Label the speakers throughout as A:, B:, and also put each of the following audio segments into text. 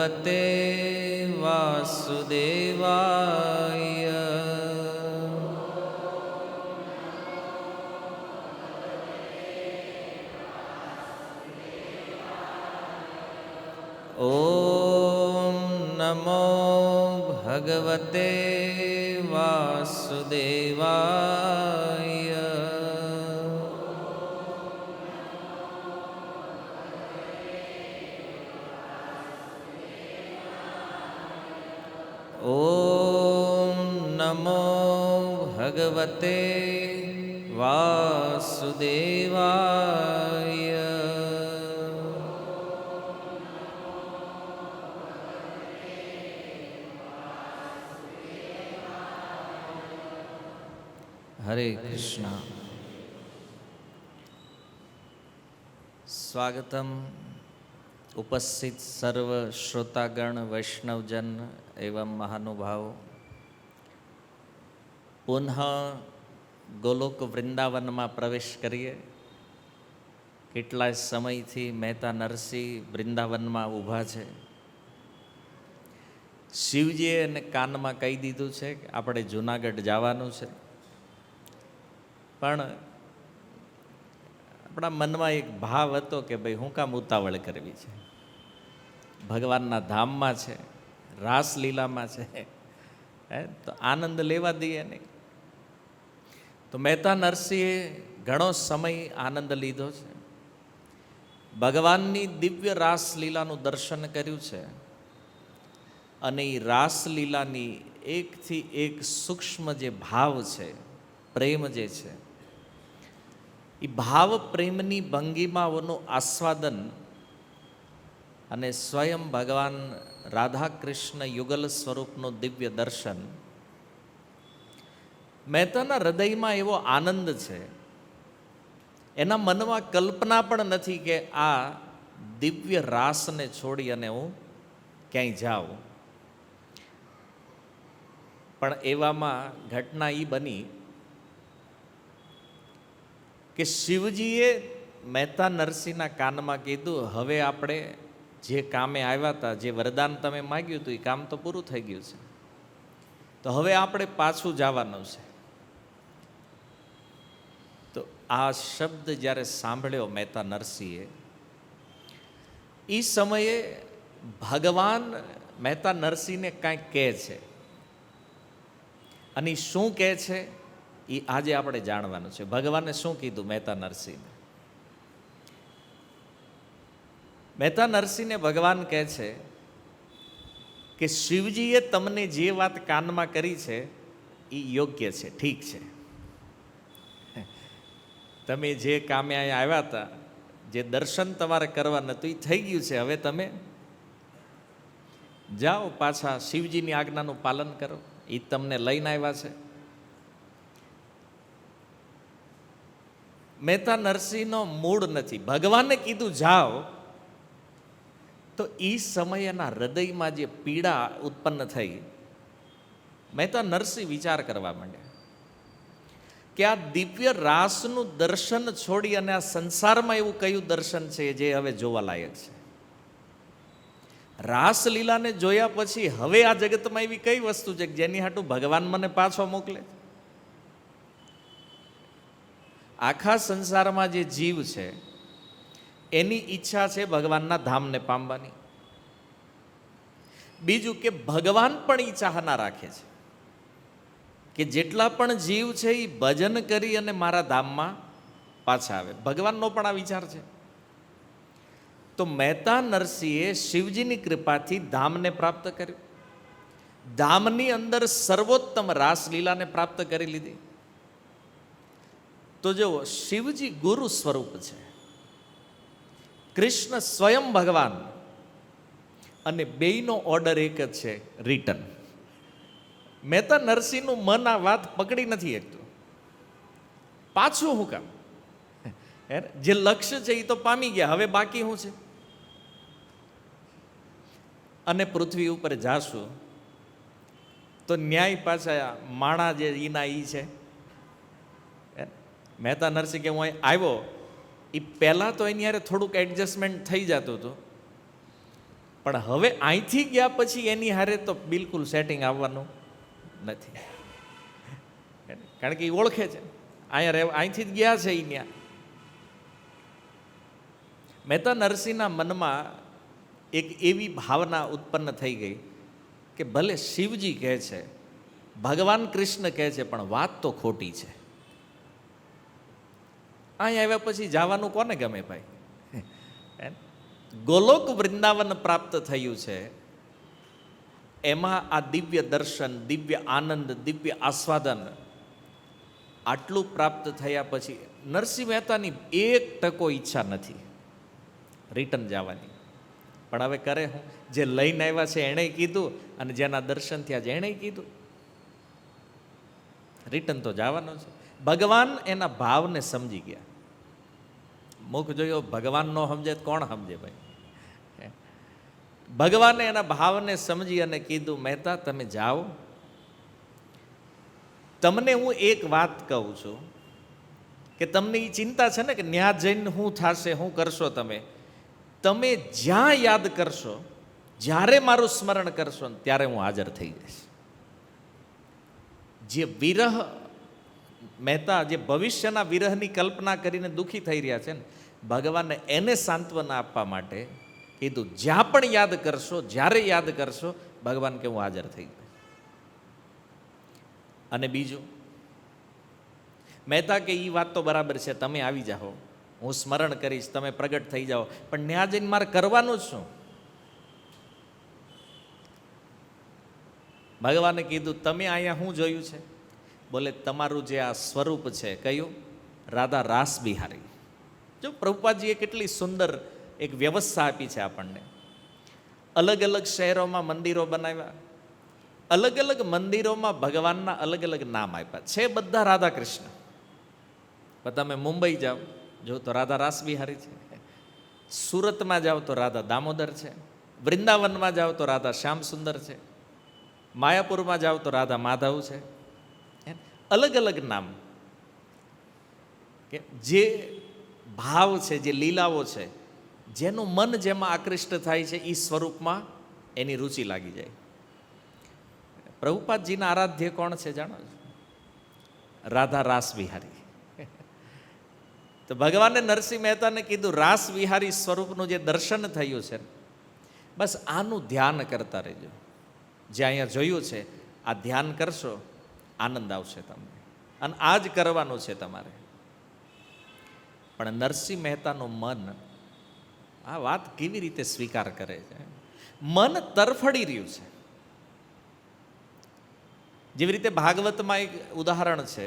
A: ભગવતે વાસુદેવાય. ઓમ નમો ભગવતે વાસુદેવાય. ઓમ નમો ભગવતે વાસુદેવાય. હરે કૃષ્ણ. સ્વાગતમ ઉપસ્થિત સર્વ શ્રોતાગણ, વૈષ્ણવજન એવં મહાનુભાવો. પુનઃ ગોલોક વૃંદાવનમાં પ્રવેશ કરીએ. કેટલાય સમયથી મહેતા નરસિંહ વૃંદાવનમાં ઊભા છે. શિવજીએ એને કાનમાં કહી દીધું છે કે આપણે જૂનાગઢ જવાનું છે, પણ આપણા મનમાં એક ભાવ હતો કે ભાઈ હું કામ ઉતાવળ કરવી છે, ભગવાનના ધામમાં છે, રાસલીલામાં છે, તો આનંદ લેવા દઈએ નહીં. તો મહેતા નરસિંહે ઘણો સમય આનંદ લીધો છે, ભગવાનની દિવ્ય રાસલીલાનું દર્શન કર્યું છે, અને એ રાસલીલાની એકથી એક સૂક્ષ્મ જે ભાવ છે, પ્રેમ જે છે, એ ભાવ પ્રેમની ભંગીમાઓનું આસ્વાદન અને સ્વયં ભગવાન રાધા કૃષ્ણ યુગલ સ્વરૂપનું દિવ્ય દર્શન, મહેતાના હૃદયમાં એવો આનંદ છે, એના મનમાં કલ્પના પણ નથી કે આ દિવ્ય રાસને છોડી અને હું ક્યાંય જાઉં. પણ એવામાં ઘટના એ બની કે શિવજીએ મહેતા નરસિંહના કાનમાં કીધું, હવે આપણે જે કામે આવ્યા હતા, જે વરદાન તમે માગ્યું હતું, એ કામ તો પૂરું થઈ ગયું છે, તો હવે આપણે પાછું જવાનું છે. તો આ શબ્દ જ્યારે સાંભળ્યો મહેતા નરસિંહે, એ સમયે ભગવાન મહેતા નરસિંહને કાંઈક કહે છે, અને શું કહે છે એ આજે આપણે જાણવાનું છે. ભગવાને શું કીધું મહેતા નરસિંહને? મહેતા નરસિંહને ભગવાન કહે છે કે શિવજીએ તમને જે વાત કાનમાં કરી છે એ યોગ્ય છે, ઠીક છે. તમે જે કામે અહીંયા આવ્યા હતા, જે દર્શન તમારે કરવાનું હતું, એ થઈ ગયું છે. હવે તમે જાઓ, પાછા શિવજીની આજ્ઞાનું પાલન કરો, એ તમને લઈને આવ્યા છે. મહેતા નરસિંહનો મૂડ નથી. ભગવાને કીધું જાઓ, તો એ સમયના હૃદયમાં જે પીડા ઉત્પન્ન થઈ, મહેતા નરસિંહ વિચાર કરવા માંડ્યા કે આ દિવ્ય રાસનું દર્શન છોડી અને આ સંસારમાં એવું કયું દર્શન છે જે હવે જોવા લાયક છે? રાસલીલાને જોયા પછી હવે આ જગતમાં એવી કઈ વસ્તુ છે જેની હાટું ભગવાન મને પાછો મોકલે? આખા સંસારમાં જે જીવ છે એની ઈચ્છા છે ભગવાનના ધામને પામવાની. બીજું કે ભગવાન પણ ઈ ચાહના રાખે છે કે જેટલા પણ જીવ છે એ ભજન કરી અને મારા ધામમાં પાછા આવે. ભગવાનનો પણ આ વિચાર છે. તો મહેતા નરસિંહે શિવજીની કૃપાથી ધામને પ્રાપ્ત કર્યું. ધામની અંદર સર્વોત્તમ રાસલીલાને પ્રાપ્ત કરી લીધી. તો જો શિવજી ગુરુ સ્વરૂપ છે, કૃષ્ણ સ્વયં ભગવાન, અને બેયનો ઓર્ડર એક જ છે, રિટર્ન. મહેતા નરસિંહનું મન આ વાત પકડી નથી શકતું. પાછું હું કામ? જે લક્ષ્ય છે એ તો પામી ગયા, હવે બાકી શું છે? અને પૃથ્વી ઉપર જાશું તો ન્યાય પાછા માણા જે ઈના ઈ છે. મહેતા નરસિંહ કે હું અહીં આવ્યો, એ પહેલાં તો એની યારે થોડુંક એડજસ્ટમેન્ટ થઈ જતું હતું, પણ હવે અહીંથી ગયા પછી એની હારે તો બિલકુલ સેટિંગ આવવાનું નથી, કારણ કે એ ઓળખે છે, અહીંયા રહેવા અહીંથી જ ગયા છે એ ત્યાં. મહેતા નરસિંહના મનમાં એક એવી ભાવના ઉત્પન્ન થઈ ગઈ કે ભલે શિવજી કહે છે, ભગવાન કૃષ્ણ કહે છે, પણ વાત તો ખોટી છે. અહીં આવ્યા પછી જવાનું કોને ગમે ભાઈ? ગોલોક વૃંદાવન પ્રાપ્ત થયું છે, એમાં આ દિવ્ય દર્શન, દિવ્ય આનંદ, દિવ્ય આસ્વાદન આટલું પ્રાપ્ત થયા પછી નરસિંહ મહેતાની 1% ઈચ્છા નથી રિટર્ન જવાની. પણ હવે કરે હું? જે લઈને આવ્યા છે એણે કીધું, અને જેના દર્શન થયા છે એણે કીધું, રિટર્ન તો જવાનો છે. ભગવાન એના ભાવને સમજી ગયા. મુખ જોયો, ભગવાન નો સમજે તો કોણ સમજે ભાઈ? ભગવાને એના ભાવને સમજી અને કીધું, મહેતા તમે જાઓ, તમને હું એક વાત કહું છું કે તમને એ ચિંતા છે ને કે ન્યા જઈને શું થશે, શું કરશો તમે? તમે જ્યાં યાદ કરશો, જ્યારે મારું સ્મરણ કરશો ને ત્યારે હું હાજર થઈ જઈશ. જે વિરહ, મહેતા જે ભવિષ્યના વિરહની કલ્પના કરીને દુઃખી થઈ રહ્યા છે ને, ભગવાને એને સાંત્વના આપવા માટે કીધું, જ્યાં પણ યાદ કરશો, જ્યારે યાદ કરશો, ભગવાન કે હું હાજર થઈ ગયો. અને બીજું, મહેતા કે એ વાત તો બરાબર છે, તમે આવી જાઓ, હું સ્મરણ કરીશ, તમે પ્રગટ થઈ જાઓ, પણ ત્યાં જઈને મારે કરવાનું જ શું? ભગવાને કીધું, તમે અહીંયા શું જોયું છે? બોલે, તમારું જે આ સ્વરૂપ છે, કયું? રાધા રાસ બિહારી. જો પ્રભુપાદજીએ કેટલી સુંદર એક વ્યવસ્થા આપી છે આપણને. અલગ અલગ શહેરોમાં મંદિરો બનાવ્યા, અલગ અલગ મંદિરોમાં ભગવાનના અલગ અલગ નામ આપ્યા છે, બધા રાધા કૃષ્ણ. પણ તમે મુંબઈ જાઓ, જો તો રાધા રાસ બિહારી છે, સુરતમાં જાઓ તો રાધા દામોદર છે, વૃંદાવનમાં જાઓ તો રાધા શ્યામ સુંદર છે, માયાપુરમાં જાઓ તો રાધા માધવ છે. અલગ અલગ નામ, કે જે ભાવ છે, જે લીલાઓ છે, જેનું મન જેમાં આકૃષ્ટ થાય છે, એ સ્વરૂપમાં એની રુચિ લાગી જાય. પ્રભુપાદજીના આરાધ્ય કોણ છે જાણો છો? રાધા રાસ વિહારી. તો ભગવાને નરસિંહ મહેતાને કીધું, રાસ વિહારી સ્વરૂપનું જે દર્શન થયું છે, બસ આનું ધ્યાન કરતા રહેજો. જે અહીંયા જોયું છે, આ ધ્યાન કરશો, આનંદ આવશે તમને, અને આ જ કરવાનું છે તમારે. પણ નરસિંહ મહેતાનું મન આ વાત કેવી રીતે સ્વીકાર કરે છે? મન તરફડી રહ્યું છે. જેવી રીતે ભાગવતમાં એક ઉદાહરણ છે,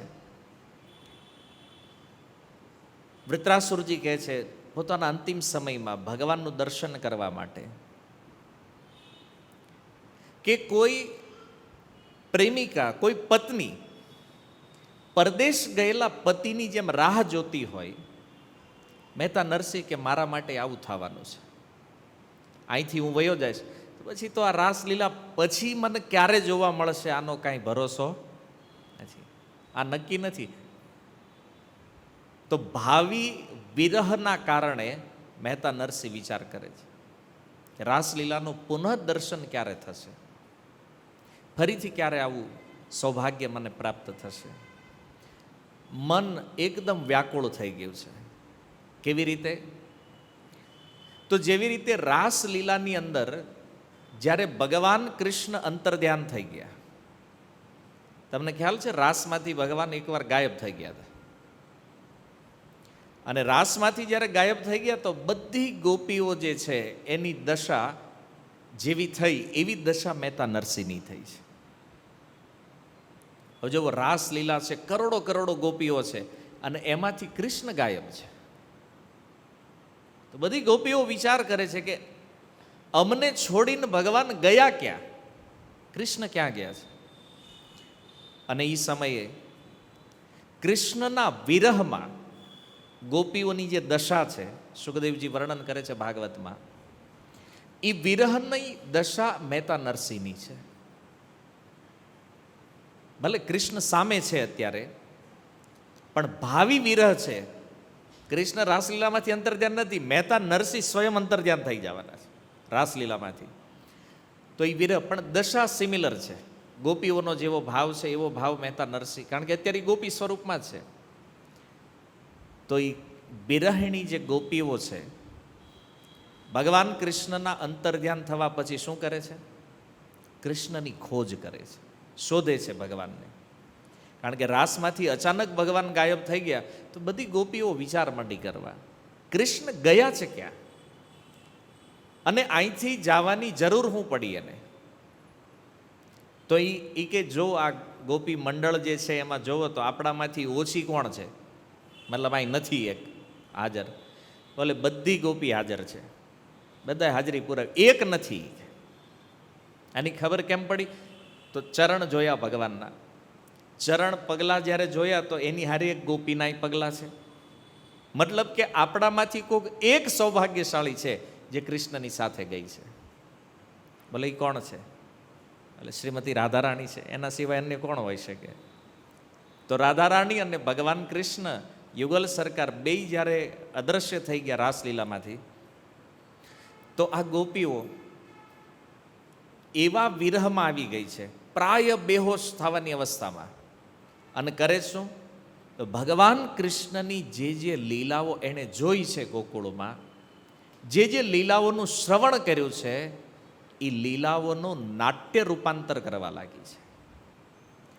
A: વૃત્રાસુરજી કહે છે પોતાના અંતિમ સમયમાં ભગવાનનું દર્શન કરવા માટે કે કોઈ પ્રેમિકા, કોઈ પત્ની પરદેશ ગયેલા પતિની જેમ રાહ જોતી હોય, મહેતા નરસિંહ કે મારા માટે આવું થવાનું છે, અહીંથી હું વયો જઈશ, પછી તો આ રાસલીલા પછી મને ક્યારે જોવા મળશે આનો કાંઈ ભરોસો નથી, આ નક્કી નથી. તો ભાવિ વિરહના કારણે મહેતા નરસિંહ વિચાર કરે છે કે રાસલીલાનું પુનઃ દર્શન ક્યારે થશે, ફરીથી ક્યારે આવું સૌભાગ્ય મને પ્રાપ્ત થશે. મન એકદમ વ્યાકુળ થઈ ગયું છે. કેવી રીતે? તો જેવી રીતે રાસલીલાની અંદર જ્યારે ભગવાન કૃષ્ણ અંતર્ધ્યાન થઈ ગયા, તમને ખ્યાલ છે રાસમાંથી ભગવાન એકવાર ગાયબ થઈ ગયા હતા, અને રાસમાંથી જ્યારે ગાયબ થઈ ગયા તો બધી ગોપીઓ જે છે એની દશા જેવી થઈ એવી દશા મહેતા નરસિંહની થઈ છે. હવે જો રાસલીલા છે, કરોડો કરોડો ગોપીઓ છે, અને એમાંથી કૃષ્ણ ગાયબ છે. તો બધી ગોપીઓ વિચાર કરે છે કે અમને છોડીને ભગવાન ગયા ક્યાં, કૃષ્ણ ક્યાં ગયા છે? અને એ સમયે કૃષ્ણના વિરહમાં ગોપીઓની જે દશા છે, સુખદેવજી વર્ણન કરે છે ભાગવતમાં, એ વિરહની દશા મહેતા નરસિંહની છે. ભલે કૃષ્ણ સામે છે અત્યારે, પણ ભાવિ વિરહ છે. કૃષ્ણ રાસલીલામાંથી અંતર્ધ્યાન નથી, મહેતા નરસિંહ સ્વયં અંતર્ધ્યાન થઈ જવાના છે. રાસલીલામાંથી. તો એ વિરહ પણ દશા સિમિલર છે. ગોપીઓનો જેવો ભાવ છે એવો ભાવ મહેતા નરસિંહ, કારણ કે અત્યારે ગોપી સ્વરૂપમાં જ છે. તો એ વિરહિણી જે ગોપીઓ છે, ભગવાન કૃષ્ણના અંતર્ધ્યાન થવા પછી શું કરે છે? કૃષ્ણની ખોજ કરે છે, શોધે છે ભગવાનને. કારણ કે રાસમાંથી અચાનક ભગવાન ગાયબ થઈ ગયા તો બધી ગોપીઓ વિચાર માંડી કરવા, કૃષ્ણ ગયા છે ક્યાં, અને અહીંથી જવાની જરૂર શું પડી એને? તો એ કે જો આ ગોપી મંડળ જે છે એમાં જોવો તો આપણામાંથી ઓછી કોણ છે? મતલબ અહીં નથી એક હાજર, બોલે બધી ગોપી હાજર છે, બધા હાજરી પૂરક, એક નથી. આની ખબર કેમ પડી? તો ચરણ જોયા ભગવાનના, ચરણ પગલાં જ્યારે જોયા તો એની હારે એક ગોપીના પગલાં છે. મતલબ કે આપણામાંથી કોઈક એક સૌભાગ્યશાળી છે જે કૃષ્ણની સાથે ગઈ છે. બોલે એ કોણ છે? એટલે શ્રીમતી રાધારાણી છે, એના સિવાય અન્ય કોણ હોઈ શકે? તો રાધારાણી અને ભગવાન કૃષ્ણ યુગલ સરકાર બે જ્યારે અદ્રશ્ય થઈ ગયા રાસલીલામાંથી, તો આ ગોપીઓ એવા વિરહમાં આવી ગઈ છે, પ્રાય બેહોશ થવાની અવસ્થામાં. અને કરે શું? તો ભગવાન કૃષ્ણની જે લીલાઓ એણે જોઈ છે ગોકુળમાં, જે લીલાઓનું શ્રવણ કર્યું છે, એ લીલાઓનું નાટ્ય રૂપાંતર કરવા લાગી છે.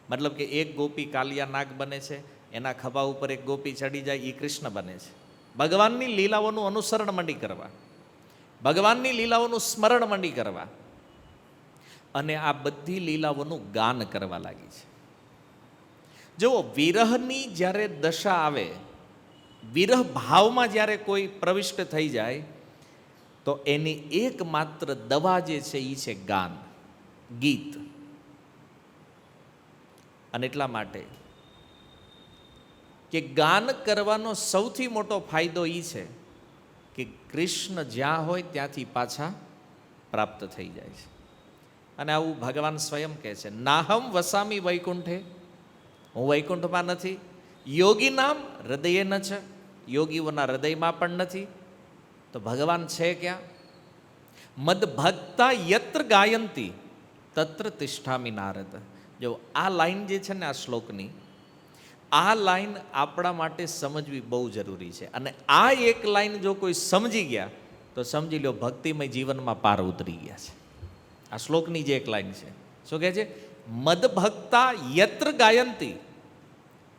A: મતલબ કે એક ગોપી કાલિયા નાગ બને છે, એના ખભા ઉપર એક ગોપી ચડી જાય, એ કૃષ્ણ બને છે. ભગવાનની લીલાઓનું અનુસરણ મંડી કરવા, ભગવાનની લીલાઓનું સ્મરણ મંડી કરવા, અને આ બધી લીલાઓનું ગાન કરવા લાગી છે. જો વિરહની જ્યારે દશા આવે, વિરહ ભાવમાં જ્યારે કોઈ પ્રવિષ્ટ થઈ જાય, તો એની એકમાત્ર દવા જે છે એ છે ગાન, ગીત. અને એટલા માટે કે ગાન કરવાનો સૌથી મોટો ફાયદો એ છે કે કૃષ્ણ જ્યાં હોય ત્યાંથી પાછા પ્રાપ્ત થઈ જાય છે. અને આવું ભગવાન સ્વયં કહે છે, નાહમ વસામી વૈકુંઠે, હું વૈકુંઠમાં નથી. યોગી નામ હૃદયે ન છે, યોગીઓના હૃદયમાં પણ નથી. તો ભગવાન છે ક્યાં? મદ ભક્તા યત્ર ગાયંતી તત્ર તિષ્ઠામિ નારદ. જો આ લાઈન જે છે ને આ શ્લોકની, આ લાઈન આપણા માટે સમજવી બહુ જરૂરી છે. અને આ એક લાઈન જો કોઈ સમજી ગયા તો સમજી લો ભક્તિમય જીવનમાં પાર ઉતરી ગયા છે. આ શ્લોકની જે એક લાઈન છે, શું કહે છે? મદ ભક્તા યત્ર ગાયંતી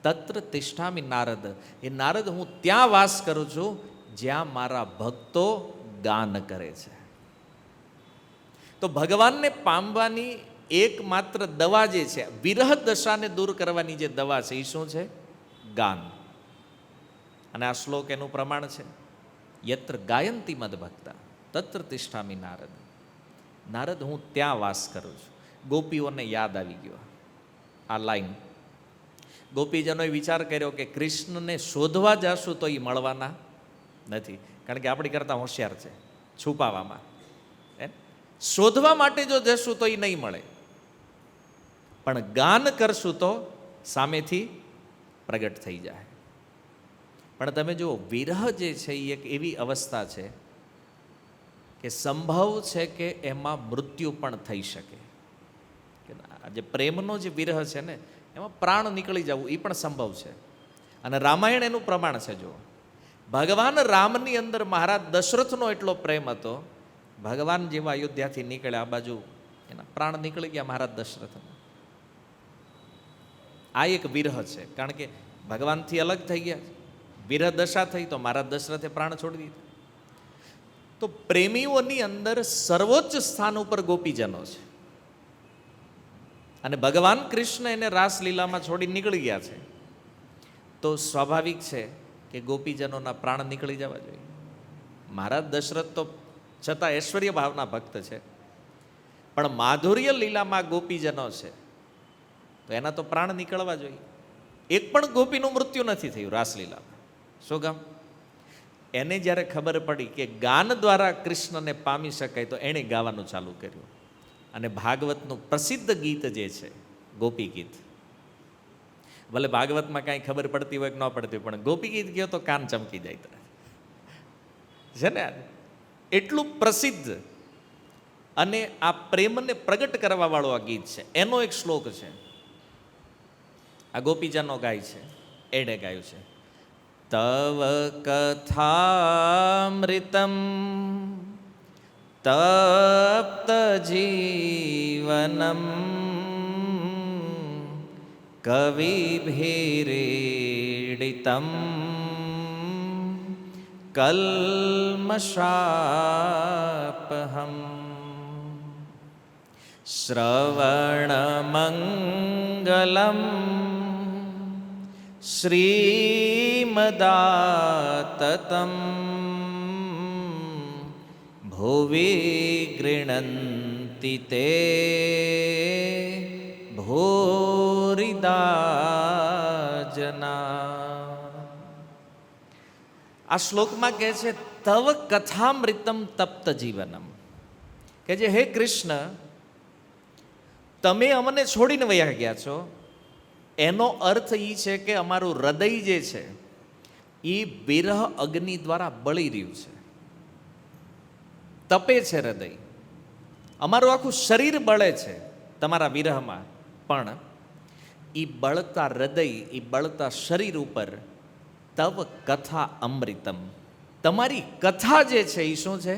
A: તત્ર તિષ્ઠામિ નારદ. એ નારદ, હું ત્યાં વાસ કરું છું જ્યાં મારા ભક્તો ગાન કરે છે. તો ભગવાનને પામવાની એકમાત્ર દવા જે છે, વિરહ દશાને દૂર કરવાની જે દવા છે, એ શું છે? ગાન. અને આ શ્લોક એનું પ્રમાણ છે. યત્ર ગાયંતી મદ ભક્તા તત્ર તિષ્ઠામિ નારદ. નારદ, હું ત્યાં વાસ કરું છું. ગોપીઓને યાદ આવી ગયો આ લાઈન. ગોપીજનોએ વિચાર કર્યો કે કૃષ્ણને શોધવા જશું તો એ મળવાના નથી, કારણ કે આપણી કરતાં હોશિયાર છે છુપાવામાં. શોધવા માટે જો જશું તો એ નહીં મળે, પણ ગાન કરશું તો સામેથી પ્રગટ થઈ જાય. પણ તમે જુઓ, વિરહ જે છે એ એક એવી અવસ્થા છે કે સંભવ છે કે એમાં મૃત્યુ પણ થઈ શકે. જે પ્રેમનો જે વિરહ છે ને, એમાં પ્રાણ નીકળી જવું એ પણ સંભવ છે. અને રામાયણ એનું પ્રમાણ છે. જો ભગવાન રામની અંદર મહારાજ દશરથનો એટલો પ્રેમ હતો, ભગવાન જેવા અયોધ્યાથી નીકળ્યા, આ બાજુ એના પ્રાણ નીકળી ગયા મહારાજ દશરથના. આ એક વિરહ છે, કારણ કે ભગવાનથી અલગ થઈ ગયા, વિરહ દશા થઈ તો મહારાજ દશરથે પ્રાણ છોડી દીધા. તો પ્રેમીઓની અંદર સર્વોચ્ચ સ્થાન ઉપર ગોપીજનો છે, અને ભગવાન કૃષ્ણ એને રાસલીલામાં છોડી નીકળી ગયા છે. તો સ્વાભાવિક છે કે ગોપીજનોના પ્રાણ નીકળી જવા જોઈએ. મહારાજ દશરથ તો છતાં ઐશ્વર્ય ભાવના ભક્ત છે, પણ માધુર્ય લીલામાં ગોપીજનો છે તો એના તો પ્રાણ નીકળવા જોઈએ. એક પણ ગોપીનું મૃત્યુ નથી થયું રાસલીલામાં. શું કામ? એને જ્યારે ખબર પડી કે ગાન દ્વારા કૃષ્ણને પામી શકાય તો એણે ગાવાનું ચાલુ કર્યું. અને ભાગવતનું પ્રસિદ્ધ ગીત જે છે ગોપી ગીત, ભલે ભાગવતમાં કાંઈ ખબર પડતી હોય કે ન પડતી હોય, પણ ગોપી ગીત ગયો તો કાન ચમકી જાય છે ને. એટલું પ્રસિદ્ધ અને આ પ્રેમને પ્રગટ કરવા વાળો આ ગીત છે. એનો એક શ્લોક છે, આ ગોપીજનો ગાય છે, એણે ગાયું છે. તવ કથામૃતમ તપ્ત જીવનમ કવિભીરીડિતમ કલ્મષાપહમ શ્રવણમંગલમ શ્રીમદાતતમ ભુવિ ગૃણન્તિ તે ભૂરિદા જના. આ શ્લોકમાં કહે છે તવ કથામૃતમ તપ્ત જીવનમ, કે જે હે કૃષ્ણ તમે અમને છોડીને વયા ગયા છો, એનો અર્થ એ છે કે અમારું હૃદય જે છે એ વિરહ અગ્નિ દ્વારા બળી રહ્યું છે, તપે છે હૃદય, અમારું આખું શરીર બળે છે તમારા વિરહમાં. પણ એ બળતા હૃદય, એ બળતા શરીર ઉપર તવ કથા અમૃતમ, તમારી કથા જે છે એ શું છે?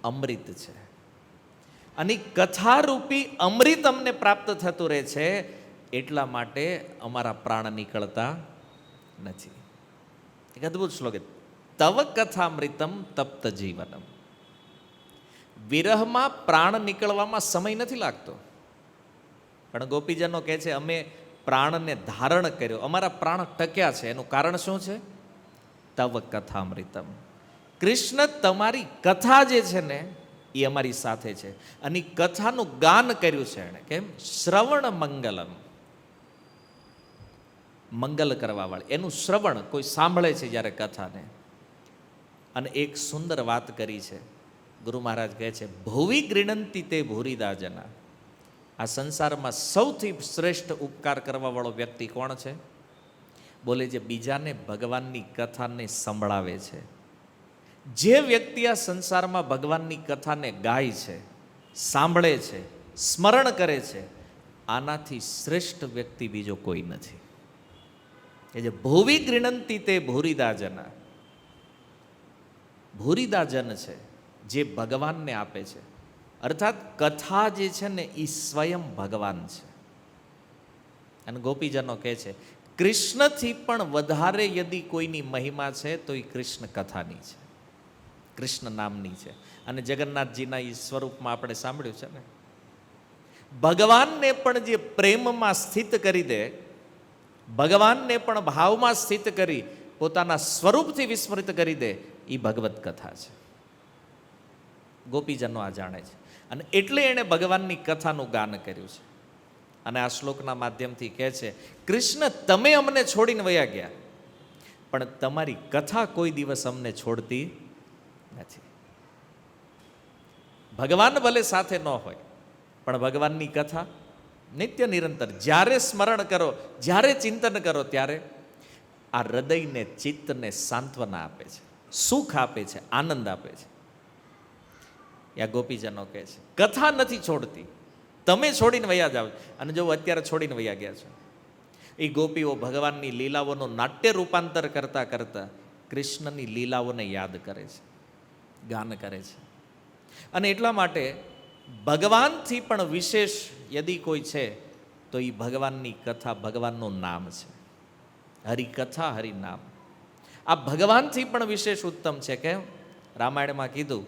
A: અમૃત છે. અને કથારૂપી અમૃત અમને પ્રાપ્ત થતું રહે છે, એટલા માટે અમારા પ્રાણ નીકળતા નથી. એક અદ્ભુત શ્લોક, તવ કથામૃતમ તપ્ત જીવનમ. વિરહમાં પ્રાણ નીકળવામાં સમય નથી લાગતો, પણ ગોપીજનો કહે છે અમે પ્રાણને ધારણ કર્યો, અમારા પ્રાણ ટક્યા છે. એનું કારણ શું છે? તવ કથામૃતમ. કૃષ્ણ તમારી કથા જે છે ને એ અમારી સાથે છે, અને કથાનું ગાન કર્યું છે એણે. કેમ? શ્રવણ મંગલમ, મંગલ કરવા વાળી, એનું શ્રવણ કોઈ સાંભળે છે જ્યારે કથાને. અને એક સુંદર વાત કરી છે, ગુરુ મહારાજ કહે છે ભુવિ ગૃણંતિ તે ભૂરિદા જના. આ સંસારમાં સૌથી શ્રેષ્ઠ ઉપકાર કરવા વાળો વ્યક્તિ કોણ છે? બોલે જે બીજાને ભગવાનની કથાને સંભળાવે છે. જે વ્યક્તિ આ સંસારમાં ભગવાનની કથાને ગાય છે, સાંભળે છે, સ્મરણ કરે છે, આનાથી શ્રેષ્ઠ વ્યક્તિ બીજો કોઈ નથી. એ જે ભુવિ ગૃણંતિ તે ભૂરિદા જના, ભૂરિદા જન છે જે ભગવાનને આપે છે. અર્થાત કથા જે છે ને એ સ્વયં ભગવાન છે. અને ગોપીજનો કહે છે કૃષ્ણથી પણ વધારે યદી કોઈની મહિમા છે તો એ કૃષ્ણ કથાની છે, કૃષ્ણ નામની છે. અને જગન્નાથજીના એ સ્વરૂપમાં આપણે સાંભળ્યું છે ને, ભગવાનને પણ જે પ્રેમમાં સ્થિત કરી દે, ભગવાનને પણ ભાવમાં સ્થિત કરી પોતાના સ્વરૂપથી વિસ્મૃત કરી દે, એ ભગવત કથા છે. ગોપીજનો આ જાણે છે, અને એટલે એણે ભગવાનની કથાનું ગાન કર્યું છે. અને આ શ્લોકના માધ્યમથી કહે છે કૃષ્ણ તમે અમને છોડીને વયા ગયા, પણ તમારી કથા કોઈ દિવસ અમને છોડતી નથી. ભગવાન ભલે સાથે ન હોય, પણ ભગવાનની કથા નિત્ય નિરંતર જ્યારે સ્મરણ કરો, જ્યારે ચિંતન કરો, ત્યારે આ હૃદયને, ચિત્તને સાંત્વના આપે છે, સુખ આપે છે, આનંદ આપે છે. યા ગોપીજનો કહે છે કથા નથી છોડતી, તમે છોડીને વયા જાઓ. અને જો અત્યારે છોડીને વયા ગયા છો, એ ગોપીઓ ભગવાનની લીલાઓનું નાટ્ય રૂપાંતર કરતા કરતા કૃષ્ણની લીલાઓને યાદ કરે છે, ગાન કરે છે. અને એટલા માટે ભગવાનથી પણ વિશેષ યદી કોઈ છે તો એ ભગવાનની કથા, ભગવાનનું નામ છે. હરિકથા, હરિનામ આ ભગવાનથી પણ વિશેષ ઉત્તમ છે. કેમ? રામાયણમાં કીધું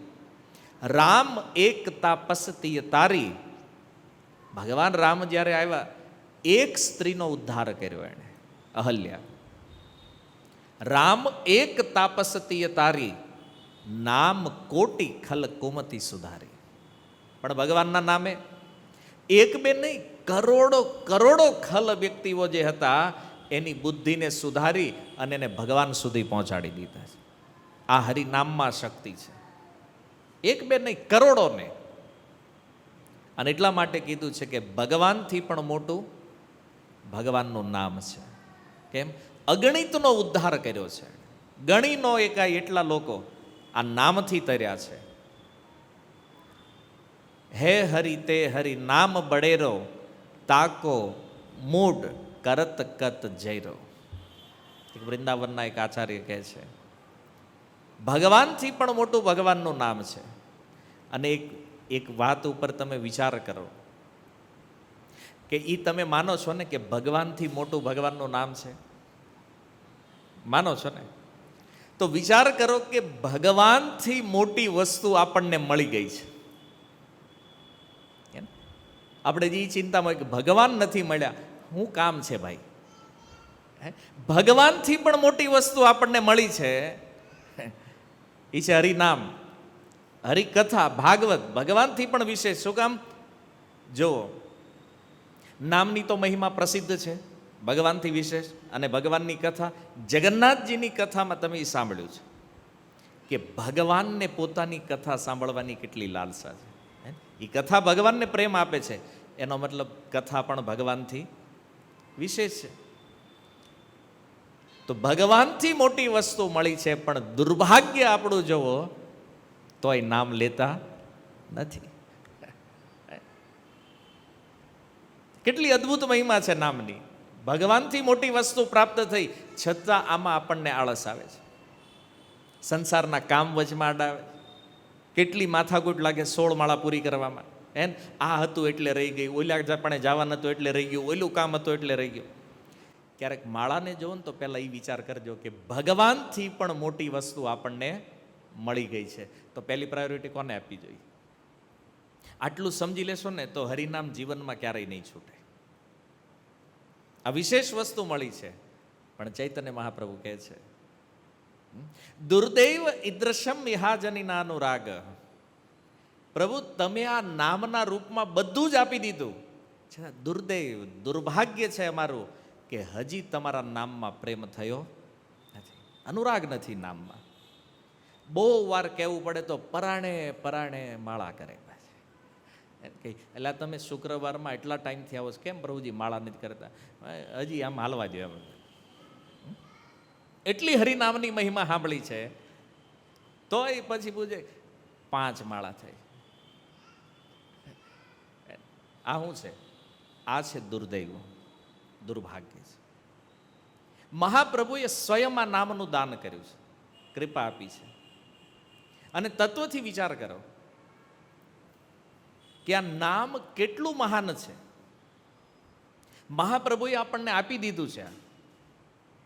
A: રામ એક તાપસતીય તારી. ભગવાન રામ જ્યારે આવ્યા, એક સ્ત્રીનો ઉદ્ધાર કર્યો એણે, અહલ્યા. રામ એક તાપસતીય તારી, નામ કોટી ખલ કુમતી સુધારી. પણ ભગવાનના નામે એક બે નહીં, કરોડો કરોડો ખલ વ્યક્તિઓ જે હતા એની બુદ્ધિને સુધારી અને એને ભગવાન સુધી પહોંચાડી દીધા છે. આ હરિનામમાં શક્તિ છે. એક બે નહીં, કરોડોને. અને એટલા માટે કીધું છે કે ભગવાનથી પણ મોટું ભગવાનનું નામ છે. કેમ? અગણિતનો ઉદ્ધાર કર્યો છે, ગણી નો એકાય એટલા લોકો આ નામથી તર્યા છે. હે હરિ તે હરિ નામ બડેરો, તાકો મૂડ કરત કત જયરો. વૃંદાવનના એક આચાર્ય કહે છે, ભગવાનથી પણ મોટું ભગવાનનું નામ છે. અને એક વાત ઉપર તમે વિચાર કરો કે એ તમે માનો છો ને કે ભગવાનથી મોટું ભગવાનનું નામ છે? માનો છો ને? તો વિચાર કરો કે ભગવાનથી મોટી વસ્તુ આપણને મળી ગઈ છે. આપણે જે ચિંતામાં કે ભગવાન નથી મળ્યા, શું કામ છે ભાઈ? ભગવાનથી પણ મોટી વસ્તુ આપણને મળી છે, એ છે હરિનામ, હરિકથા, ભાગવત. ભગવાનથી પણ વિશેષ. શું કામ? જો નામની તો મહિમા પ્રસિદ્ધ છે, ભગવાનથી વિશેષ. અને ભગવાનની કથા, જગન્નાથજીની કથામાં તમે સાંભળ્યું છે કે ભગવાનને પોતાની કથા સાંભળવાની કેટલી લાલસા છે. એ કથા ભગવાનને પ્રેમ આપે છે, એનો મતલબ કથા પણ ભગવાનથી વિશેષ છે. તો ભગવાનથી મોટી વસ્તુ મળી છે, પણ દુર્ભાગ્ય આપણું જોવો તોય નામ લેતા નથી. કેટલી અદ્ભુત મહિમા છે નામની. ભગવાનથી મોટી વસ્તુ પ્રાપ્ત થઈ છતાં આમાં આપણને આળસ આવે છે. સંસારના કામ વચમાં અડાવે. કેટલી માથાકૂટ લાગે 16 માળા પૂરી કરવામાં. આ હતું એટલે રહી ગઈ, ઓલા પણ જવાનું હતું એટલે રહી ગયું, ઓલું કામ હતું એટલે રહી ગયું. ક્યારેક માળાને જોવો ને તો પહેલાં એ વિચાર કરજો કે ભગવાનથી પણ મોટી વસ્તુ આપણને મળી ગઈ છે, તો પહેલી પ્રાયોરિટી કોને આપવી જોઈએ? આટલું સમજી લેશો ને તો હરિનામ જીવનમાં ક્યારેય નહીં છૂટે. આ વિશેષ વસ્તુ મળી છે. પણ ચૈતન્ય મહાપ્રભુ કહે છે, દુર્દૈવ ઈદ્રશમ વિહાજનીના અનુરાગ. પ્રભુ તમે આ નામના રૂપમાં બધું જ આપી દીધું છે, દુર્દૈવ, દુર્ભાગ્ય છે અમારું કે હજી તમારા નામમાં પ્રેમ થયો નથી, અનુરાગ નથી નામમાં. બહુ વાર કહેવું પડે તો પરાણે પરાણે માળા કરે. એટલે તમે શુક્રવારમાં એટલા ટાઈમથી આવો છો, કેમ પ્રભુજી માળા નથી કરતા? હજી આમ હાલવા દો. એટલી હરિનામની મહિમા સાંભળી છે તોય પછી પૂછે 5 માળા થઈ. આ શું છે? આ છે દુર્દૈવ, દુર્ભાગ્ય છે. મહાપ્રભુએ સ્વયં આ નામનું દાન કર્યું છે, કૃપા આપી છે. અને તત્વથી વિચાર કરો કે આ નામ કેટલું મહાન છે. મહાપ્રભુએ આપણને આપી દીધું છે.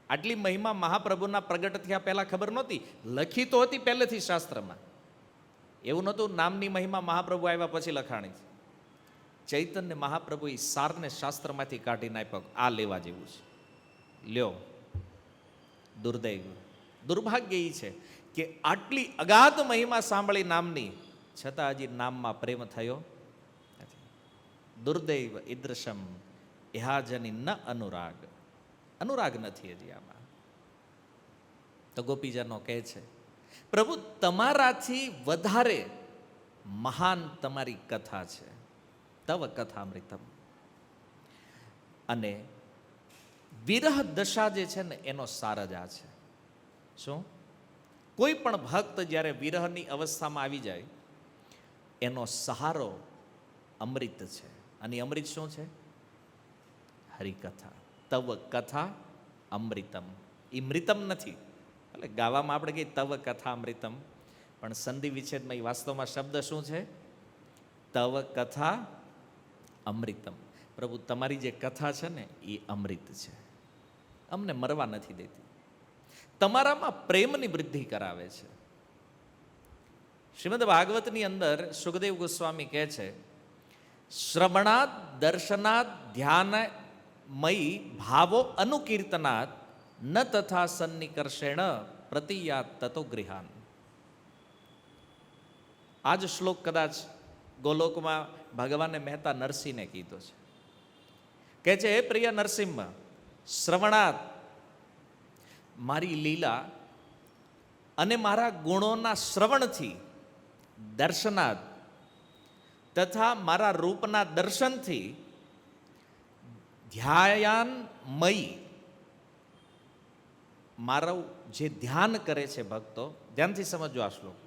A: આટલી મહિમા મહાપ્રભુના પ્રગટ થયા પહેલા ખબર નહોતી, લખી તો હતી પહેલેથી શાસ્ત્રમાં. એવું નહોતું નામની મહિમા મહાપ્રભુ આવ્યા પછી લખાણી છે. ચૈતન્ય મહાપ્રભુએ સારને શાસ્ત્રમાંથી કાઢીને આપ્યો, આ લેવા જેવું છે, લ્યો. દુર્દૈવ, દુર્ભાગ્ય એ છે કે આટલી અગાધ મહિમા સાંભળી નામની, છતાં હજી નામમાં પ્રેમ થયો નથી. દુર્દૈવ ઈદ્રશમ ઇહાજની ન અનુરાગ. અનુરાગ નથી હજી આમાં. તો ગોપીજનો કહે છે, પ્રભુ તમારાથી વધારે મહાન તમારી કથા છે, તવ કથામૃતમ. અને વિરહ દશા જે છે ને એનો સાર જ આ છે. શું? કોઈ પણ ભક્ત જ્યારે વિરહની અવસ્થામાં આવી જાય એનો સહારો અમૃત છે. અને અમૃત શું છે? હરિકથા. તવ કથા અમૃતમ. એ મૃતમ નથી, એટલે ગાવામાં આપણે કહીએ તવ કથા અમૃતમ, પણ સંધિ વિચ્છેદમાં એ વાસ્તવમાં શબ્દ શું છે? તવ કથા અમૃતમ. પ્રભુ તમારી જે કથા છે ને એ અમૃત છે, અમને મરવા નથી દેતી, તમારામાં પ્રેમની વૃદ્ધિ કરાવે છે. શ્રીમદ ભાગવતની અંદર સુખદેવ ગોસ્વામી કહે છે, શ્રવણાત દર્શનાત ધ્યાનમયી ભાવો અનુકીર્તનાત ન તથા સન્નિકર્ષેણ પ્રતિયાત તતો ગૃહાન. આ જ શ્લોક કદાચ ગોલોકમાં ભગવાને મહેતા નરસિંહને કીધો છે. કહે છે, હે પ્રિય નરસિંહ, શ્રવણાત મારી લીલા અને મારા ગુણોના શ્રવણથી, દર્શનાદ તથા મારા રૂપના દર્શનથી, ધ્યાયાનમયી મારું જે ધ્યાન કરે છે ભક્તો, ધ્યાનથી સમજો આ શ્લોક.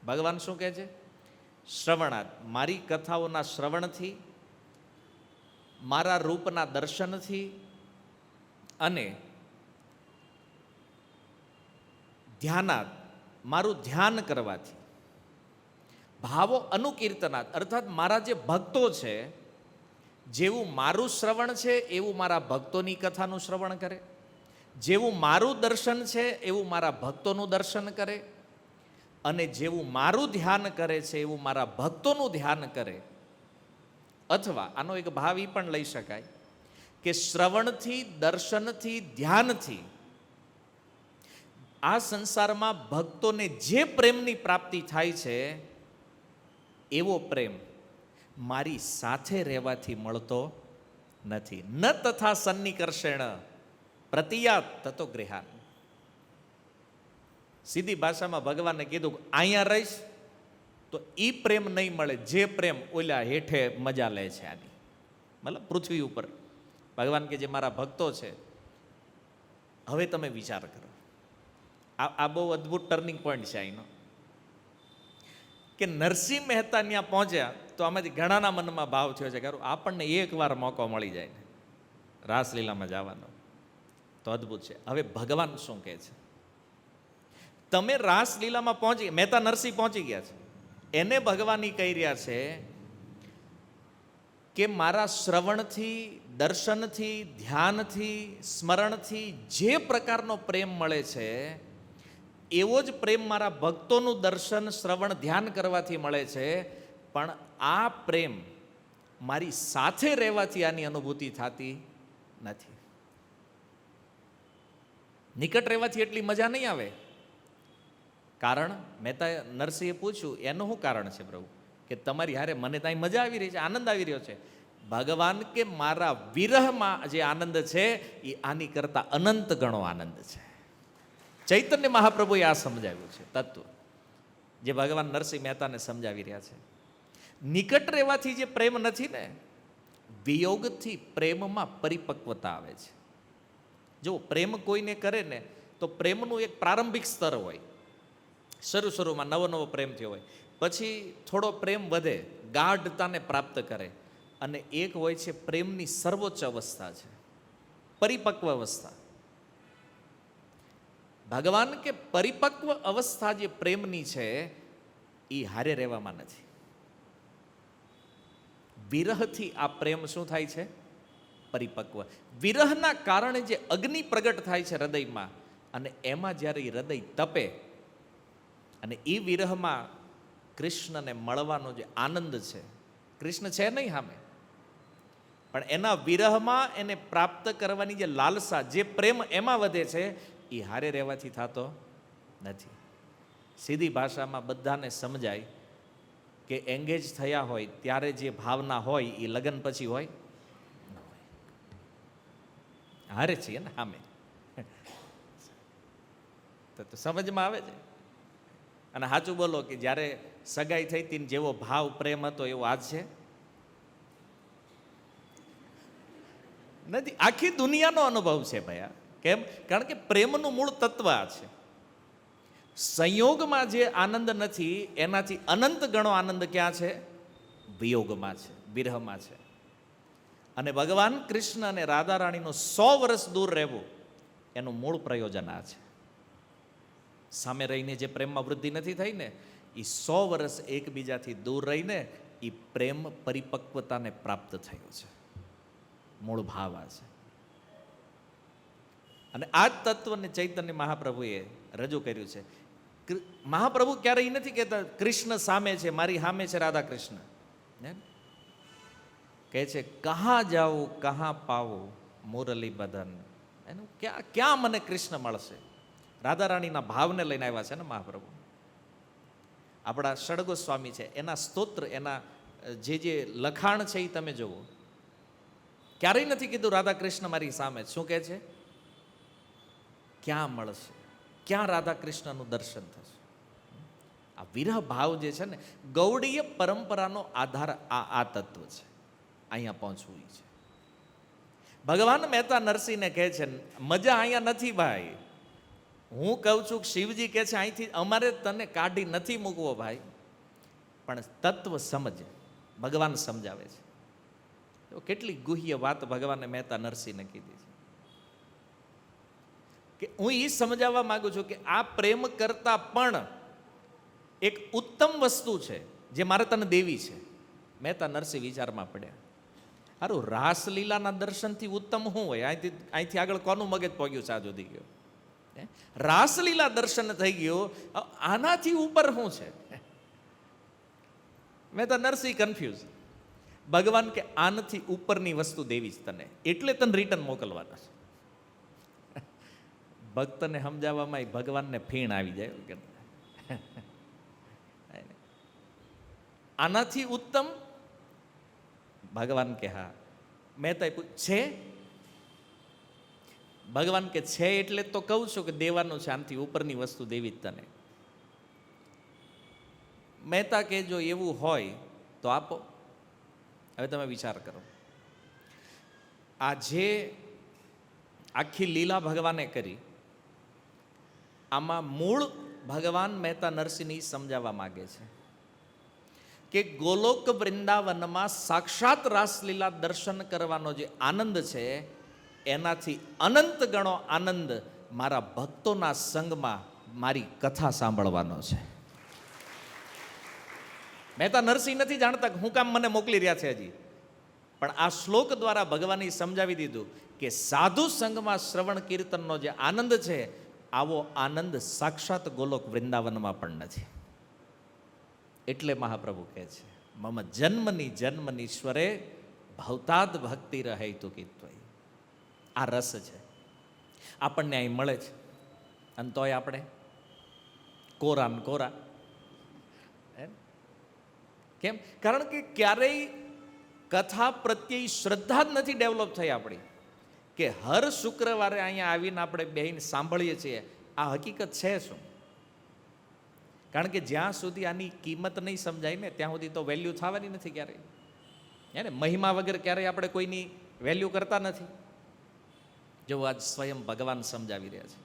A: ભગવાન શું કહે છે? શ્રવણાત, મારી કથાઓના શ્રવણથી, મારા રૂપના દર્શનથી અને ધ્યાનાત, મારું ધ્યાન કરવાથી, ભાવો અનુકીર્તનાત, અર્થાત મારા જે ભક્તો છે, જેવું મારું શ્રવણ છે એવું મારા ભક્તોની કથાનું શ્રવણ કરે, જેવું મારું દર્શન છે એવું મારા ભક્તોનું દર્શન કરે, અને જેવું મારું ધ્યાન કરે છે એવું મારા ભક્તોનું ધ્યાન કરે. અથવા આનો એક ભાવ એ પણ લઈ શકાય કે શ્રવણથી, દર્શનથી, ધ્યાનથી આ સંસારમાં ભક્તોને જે પ્રેમની પ્રાપ્તિ થાય છે એવો પ્રેમ મારી સાથે રહેવાથી મળતો નથી. ન તથા સન્નિકર્ષેણ પ્રતિયાત તતો ગૃહાન. સીધી ભાષામાં ભગવાને કીધું અહીંયા રહીશ તો એ પ્રેમ નહીં મળે જે પ્રેમ ઓલા હેઠે મજા લે છે આની, મતલબ પૃથ્વી ઉપર. ભગવાન કે જે મારા ભક્તો છે, હવે તમે વિચાર કરો, આ બહુ અદ્ભુત ટર્નિંગ પોઈન્ટ છે અહીંનો, કે નરસિંહ મહેતા ત્યાં પહોંચ્યા તો આમાંથી ઘણાના મનમાં ભાવ થયો છે કે આપણને એકવાર મોકો મળી જાય ને રાસલીલામાં જવાનો તો અદ્ભુત છે. હવે ભગવાન શું કહે છે? તમે રાસલીલામાં પહોંચી, મહેતા નરસિંહ પહોંચી ગયા છે, એને ભગવાન કહી રહ્યા છે કે મારા શ્રવણથી, દર્શનથી, ધ્યાનથી, સ્મરણથી જે પ્રકારનો પ્રેમ મળે છે એવો જ પ્રેમ મારા ભક્તોનું દર્શન, શ્રવણ, ધ્યાન કરવાથી મળે છે. પણ આ પ્રેમ મારી સાથે રહેવાથી આની અનુભૂતિ થતી નથી. નિકટ રહેવાથી એટલી મજા નહીં આવે. કારણ મહેતા નરસિંહે પૂછ્યું, એનું શું કારણ છે પ્રભુ? કે તમારી હારે મને ત્યાં મજા આવી રહી છે, આનંદ આવી રહ્યો છે. ભગવાન કે મારા વિરહમાં જે આનંદ છે એ આની કરતા અનંત ગણો આનંદ છે. ચૈતન્ય મહાપ્રભુએ આ સમજાવ્યું છે તત્વ, જે ભગવાન નરસિંહ મહેતાને સમજાવી રહ્યા છે. નિકટ રહેવાથી જે પ્રેમ નથી ને, વિયોગથી પ્રેમમાં પરિપક્વતા આવે છે. જો પ્રેમ કોઈને કરે ને તો પ્રેમનું એક પ્રારંભિક સ્તર હોય, શરૂમાં નવો પ્રેમ થયો હોય, પછી થોડો પ્રેમ વધે, ગાઢતાને પ્રાપ્ત કરે, અને એક હોય છે પ્રેમની સર્વોચ્ચ અવસ્થા છે પરિપક્વ અવસ્થા. ભગવાન કે પરિપક્વ અવસ્થા જે પ્રેમની છે એ હારે રહેવામાં નથી. વિરહથી આ પ્રેમ શું થાય છે? પરિપક્વ. વિરહના કારણે જે અગ્નિ પ્રગટ થાય છે હૃદયમાં, અને એમાં જ્યારે એ હૃદય તપે અને એ વિરહમાં કૃષ્ણને મળવાનો જે આનંદ છે, કૃષ્ણ છે નહીં સામે, પણ એના વિરહમાં એને પ્રાપ્ત કરવાની જે લાલસા, જે પ્રેમ એમાં વધે છે, એ હારે રહેવાથી થતો નથી. સીધી ભાષામાં બધાને સમજાય કે એંગેજ થયા હોય ત્યારે જે ભાવના હોય એ લગ્ન પછી હોય હારે છીએ ને સામે, તો સમજમાં આવે છે. અને સાચું બોલો કે જ્યારે સગાઈ થઈ હતી જેવો ભાવ પ્રેમ હતો એવો આજ છે નથી. આખી દુનિયાનો અનુભવ છે ભયા. કેમ? કારણ કે પ્રેમનું મૂળ તત્વ આ છે. સંયોગમાં જે આનંદ નથી એનાથી અનંત ગણો આનંદ ક્યાં છે? વિયોગમાં છે, વિરહમાં છે. અને ભગવાન કૃષ્ણ અને રાધા રાણીનું 100 વર્ષ દૂર રહેવું એનું મૂળ પ્રયોજન આ છે. સામે રહીને જે પ્રેમમાં વૃદ્ધિ નથી થઈ ને, એ 100 વર્ષ એકબીજાથી દૂર રહીને એ પ્રેમ પરિપક્વતાને પ્રાપ્ત થયો છે. મૂળ ભાવ આ છે. અને આ જ તત્વને ચૈતન્ય મહાપ્રભુએ રજૂ કર્યું છે. મહાપ્રભુ ક્યારેય નથી કહેતા કૃષ્ણ સામે છે, મારી સામે છે રાધા કૃષ્ણ. કહે છે કહા જાઉં કહા પાવું મુરલી બદન. એનું ક્યાં મને કૃષ્ણ મળશે? રાધા રાણીના ભાવને લઈને આવ્યા છે ને મહાપ્રભુ. આપણા ષડગોસ્વામી છે, એના સ્તોત્ર, એના જે લખાણ છે એ તમે જુઓ. ક્યારેય નથી કીધું રાધા કૃષ્ણ મારી સામે. શું કહે છે? ક્યાં મળશે, ક્યાં રાધા કૃષ્ણનું દર્શન થશે? આ વિરહ ભાવ જે છે ને, ગૌડીય પરંપરાનો આધાર આ તત્વ છે. અહીંયા પહોંચવું છે. ભગવાન મહેતા નરસિંહને કહે છે મજા અહીંયા નથી ભાઈ. હું કહું છું કે શિવજી કહે છે અહીંથી અમારે તને કાઢી નથી મૂકવો ભાઈ. પણ તત્વ સમજ ભગવાન સમજાવે છે. તો કેટલી ગુહ્ય વાત ભગવાને મહેતા નરસિંહને કીધી છે કે હું એ સમજાવવા માંગુ છું કે આ પ્રેમ કરતા પણ એક ઉત્તમ વસ્તુ છે જે મારે તને દેવી છે. મહેતા નરસિંહ વિચારમાં પડ્યા, હારું રાસલીલાના દર્શનથી ઉત્તમ શું હોય? અહીંથી આગળ કોનું મગજ પહોંચ્યું છે? આ સુધી ગયો રાસલીલા દર્શન થઈ ગયું, આનાથી ઉપર શું છે? મહેતા નરસિંહ કન્ફ્યુઝ. ભગવાન કે આનાથી ઉપરની વસ્તુ દેવી જ તને, એટલે તને રિટર્ન મોકલવાના છે. ભક્તને સમજાવવામાં ભગવાનને ફીણ આવી જાય કે આનાથી ઉત્તમ? ભગવાન કે હા. મહેતા છે? ભગવાન કે છે એટલે તો કહું છું કે દેવાનું છે, આનાથી ઉપરની વસ્તુ દેવી જ તને. મહેતા કે જો એવું હોય તો આપો. હવે તમે વિચાર કરો, આ જે આખી લીલા ભગવાને કરી, આમાં મૂળ ભગવાન મહેતા નરસિંહની સમજાવવા માગે છે કે ગોલોક વૃંદાવનમાં સાક્ષાત રાસલીલા દર્શન કરવાનો જે આનંદ છે, એનાથી અનંત ગણો આનંદ મારા ભક્તોના સંગમાં મારી કથા સાંભળવાનો છે. મહેતા નરસિંહ નથી જાણતા હું કામ મને મોકલી રહ્યા છે હજી, પણ આ શ્લોક દ્વારા ભગવાને સમજાવી દીધું કે સાધુ સંગમાં શ્રવણ કીર્તનનો જે આનંદ છે, આવો આનંદ સાક્ષાત ગોલોક વૃંદાવનમાં પણ નથી. એટલે મહાપ્રભુ કહે છે મમ જન્મની જન્મનીશ્વરે ભવતાદ ભક્તિ રહે તું કીધું. આ રસ છે, આપણને અહીં મળે છે, અને તોય આપણે કોરા ને કોરા. કેમ? કારણ કે ક્યારેય કથા પ્રત્યે શ્રદ્ધા જ નથી ડેવલપ થઈ આપણી, કે હર શુક્રવારે અહીંયા આવીને આપણે બેહીને સાંભળીએ છીએ. આ હકીકત છે શું? કારણ કે જ્યાં સુધી આની કિંમત નહીં સમજાય ને ત્યાં સુધી તો વેલ્યુ થવાની નથી ક્યારેય. હે ને? મહિમા વગર ક્યારેય આપણે કોઈની વેલ્યુ કરતા નથી. જો આજ સ્વયં ભગવાન સમજાવી રહ્યા છે,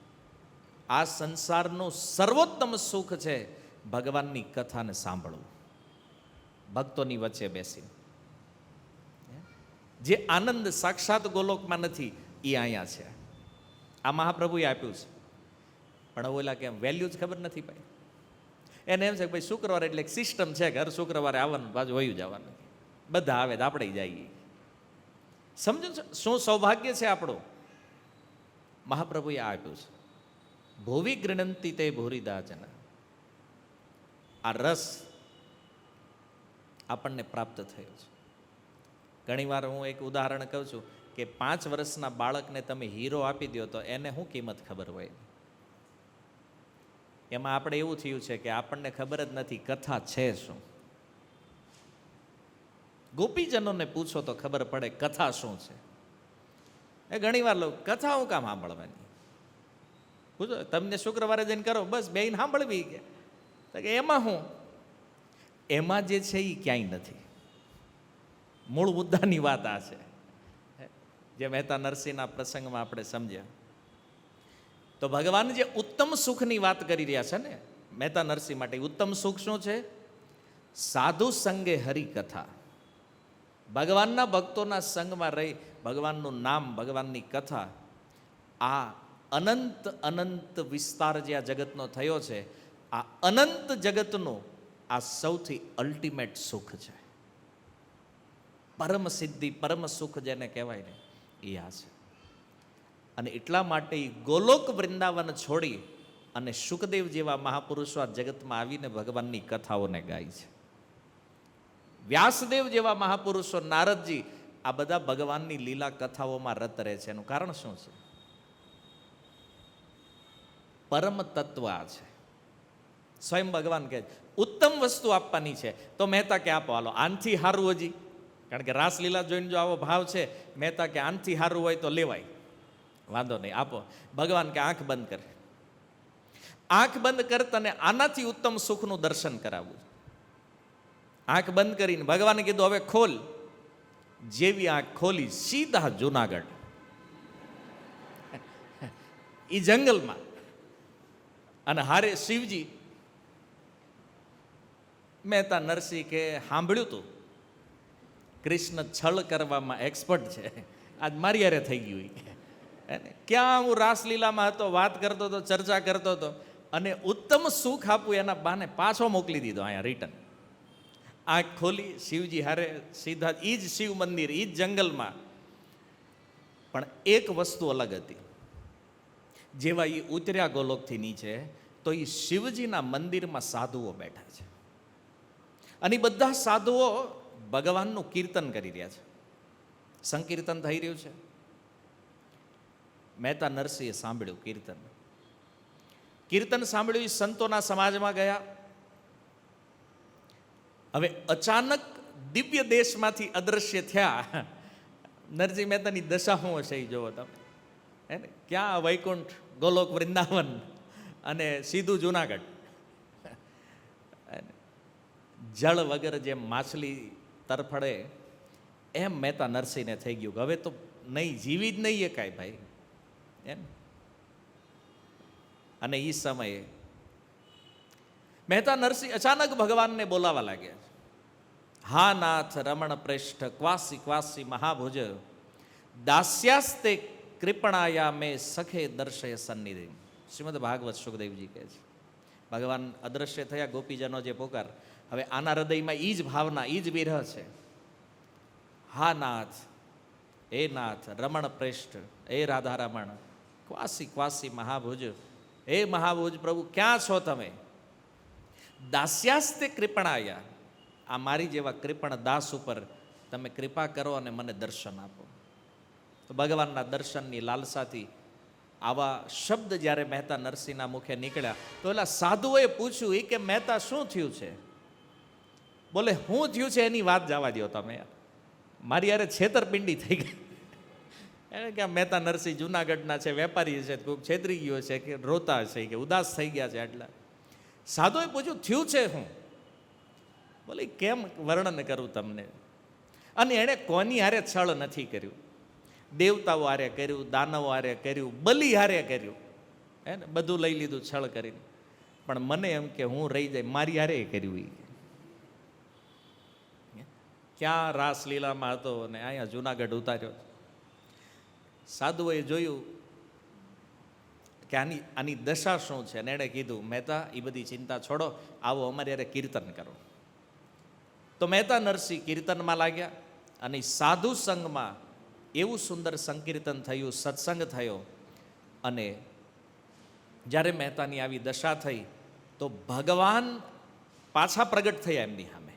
A: આ સંસારનું સર્વોત્તમ સુખ છે ભગવાનની કથાને સાંભળવું, ભક્તોની વચ્ચે બેસીને. જે આનંદ સાક્ષાત ગોલોકમાં નથી એ અહીંયા છે. આ મહાપ્રભુએ આપ્યું છે, પણ ઓલા કેમ વેલ્યુ જ ખબર નથી ભાઈ. એને એમ છે કે ભાઈ શુક્રવારે એટલે એક સિસ્ટમ છે કે હર શુક્રવારે આવવાનું, બાજુ વયું જવાનું, બધા આવે તો આપણે જઈએ. સમજો શું સૌભાગ્ય છે આપણું? મહાપ્રભુએ આ આપ્યું છે. ભુવિ ગૃણંતી તે ભૂરિદાજન. આ રસ આપણને પ્રાપ્ત થયો છે. ઘણીવાર હું એક ઉદાહરણ કહું છું કે 5 વર્ષના બાળકને તમે હીરો આપી દો તો એને શું કિંમત ખબર હોય? એમાં આપણે એવું થયું છે કે આપણને ખબર જ નથી કથા છે શું. ગોપીજનોને પૂછો તો ખબર પડે કથા શું છે. એ ઘણીવાર લોકો કથા હું કામ સાંભળવાની? પૂછો, તમને શુક્રવારે જઈને કરો બસ બેન સાંભળવી કે એમાં હું? એમાં જે છે એ ક્યાંય નથી. મૂળ મુદ્દાની વાત આ છે, જે મહેતા નરસિંહના પ્રસંગમાં આપણે સમજ્યા. તો ભગવાન જે ઉત્તમ સુખની વાત કરી રહ્યા છે ને મહેતા નરસિંહ માટે, ઉત્તમ સુખ શું છે? સાધુ સંગે હરિકથા. ભગવાનના ભક્તોના સંગમાં રહી ભગવાનનું નામ, ભગવાનની કથા. આ અનંત અનંત વિસ્તાર જે આ જગતનો થયો છે, આ અનંત જગતનું આ સૌથી અલ્ટિમેટ સુખ છે. પરમ સિદ્ધિ, પરમ સુખ જેને કહેવાય ને એ આ છે. અને એટલા માટે ગોલોક વૃંદાવન છોડી અને શુકદેવ જેવા મહાપુરુષો આ જગતમાં આવીને ભગવાનની કથાઓને ગાય છે. વ્યાસદેવ જેવા મહાપુરુષો, નારદજી, આ બધા ભગવાનની લીલા કથાઓમાં રત રહે છે. એનું કારણ શું છે? પરમ તત્વ આ છે. સ્વયં ભગવાન કહે ઉત્તમ વસ્તુ આપવાની છે તો મહેતા કે આપો, હાલો આનથી સારું હજી. કારણ કે રાસલીલા જોઈને જો આવો ભાવ છે, મહેતા કે આનથી સારું હોય તો લેવાય, વાંધો નહીં આપો. ભગવાન કે આંખ બંધ કર. આંખ બંધ કર, તને આનાથી ઉત્તમ સુખનું દર્શન કરાવવું. આંખ બંધ કરીને ભગવાને કીધું હવે ખોલ. જેવી આંખ ખોલી સીધા જુનાગઢ, એ જંગલમાં, અને હારે શિવજી. મહેતા નરસિંહ કે સાંભળ્યું તું કૃષ્ણ છળ કરવામાં એક્સપર્ટ છે, આજ મારી હારે થઈ ગયું ઈ કે. ક્યાં હું રાસલીલામાં હતો, વાત કરતો હતો, ચર્ચા કરતો હતો, અને ઉત્તમ સુખ આપું એના બાને પાછો મોકલી દીધો અહીંયા રિટર્ન. આંખ ખોલી, શિવજી હારે સીધા ઈ જ શિવ મંદિર, ઈ જ જંગલમાં. પણ એક વસ્તુ અલગ હતી, જેવા એ ઉતર્યા ગોલોકથી નીચે તો એ શિવજીના મંદિરમાં સાધુઓ બેઠા છે, અને બધા સાધુઓ ભગવાનનું કીર્તન કરી રહ્યા છે, સંકીર્તન થઈ રહ્યું છે. મહેતા નરસિંહે સાંભળ્યું કીર્તન સાંભળ્યું, એ સંતોના સમાજમાં ગયા. હવે અચાનક દિવ્ય દેશમાંથી અદ્રશ્ય થયા. નરસિંહ મહેતાની દશા શું હશે એ જોવો તમે, હે ને? ક્યાં વૈકુંઠ, ગોલોક, વૃંદાવન અને સીધું જુનાગઢ. જળ વગર જેમ માછલી તરફડે એમ મહેતા નરસિંહને થઈ ગયું કે હવે તો નહીં, જીવી જ નહીં એકાય ભાઈ, એમ. અને એ સમયે મહેતા નરસિંહ અચાનક ભગવાનને બોલાવા લાગ્યા. હા નાથ રમણ પ્રેષ્ઠ ક્વાસી ક્વાસી મહાભુજ દાસ્યાસ્તે કૃપણાયા મેં સખે દર્શય સન્નિધિ. શ્રીમદ ભાગવત સુખદેવજી કહે છે, ભગવાન અદ્રશ્ય થયા, ગોપીજનો જે પોકાર, હવે આના હૃદયમાં ઈ જ ભાવના, ઈ જ વિરહ છે. હા નાથ, એ નાથ રમણ પ્રેષ્ઠ, એ રાધા રમણ, ક્વાસી ક્વાસી મહાભુજ, એ મહાભુજ પ્રભુ ક્યાં છો તમે? દાસ્યાસ્તે કૃપણાયા, આ મારી જેવા કૃપણ દાસ ઉપર તમે કૃપા કરો અને મને દર્શન આપો. તો ભગવાનના દર્શનની લાલસાથી આવા શબ્દ જ્યારે મહેતા નરસિંહના મુખે નીકળ્યા તો એલા સાધુઓએ પૂછ્યું, એ કે મહેતા શું થયું છે? બોલે શું થયું છે એની વાત જવા દો તમે, મારી યારે છેતરપિંડી થઈ ગઈ. એને કે મહેતા નરસિંહ જુનાગઢના છે, વેપારી છે, કોઈક છેતરી ગયો છે કે રોતા છે કે ઉદાસ થઈ ગયા છે એટલા. સાધુએ પૂછ્યું થયું છે શું? બોલે કેમ વર્ણન કરું તમને? અને એણે કોની હારે છળ નથી કર્યું, દેવતાઓ હારે કર્યું, દાનવો હારે કર્યું, બલિ હારે કર્યું, હે ને, બધું લઈ લીધું છળ કરીને, પણ મને એમ કે હું રહી જાય, મારી હારે કર્યું. ક્યાં રાસલીલામાં હતો ને અહીંયા જુનાગઢ ઉતાર્યો. સાધુઓએ જોયું કે આની દશા શું છે, અને એણે કીધું મહેતા એ બધી ચિંતા છોડો, આવો અમારી હારે કીર્તન કરો. તો મહેતા નરસિંહ કીર્તનમાં લાગ્યા, અને સાધુ સંઘમાં એવું સુંદર સંકીર્તન થયું, સત્સંગ થયો. અને જ્યારે મહેતાની આવી દશા થઈ તો ભગવાન પાછા પ્રગટ થયા એમની સામે.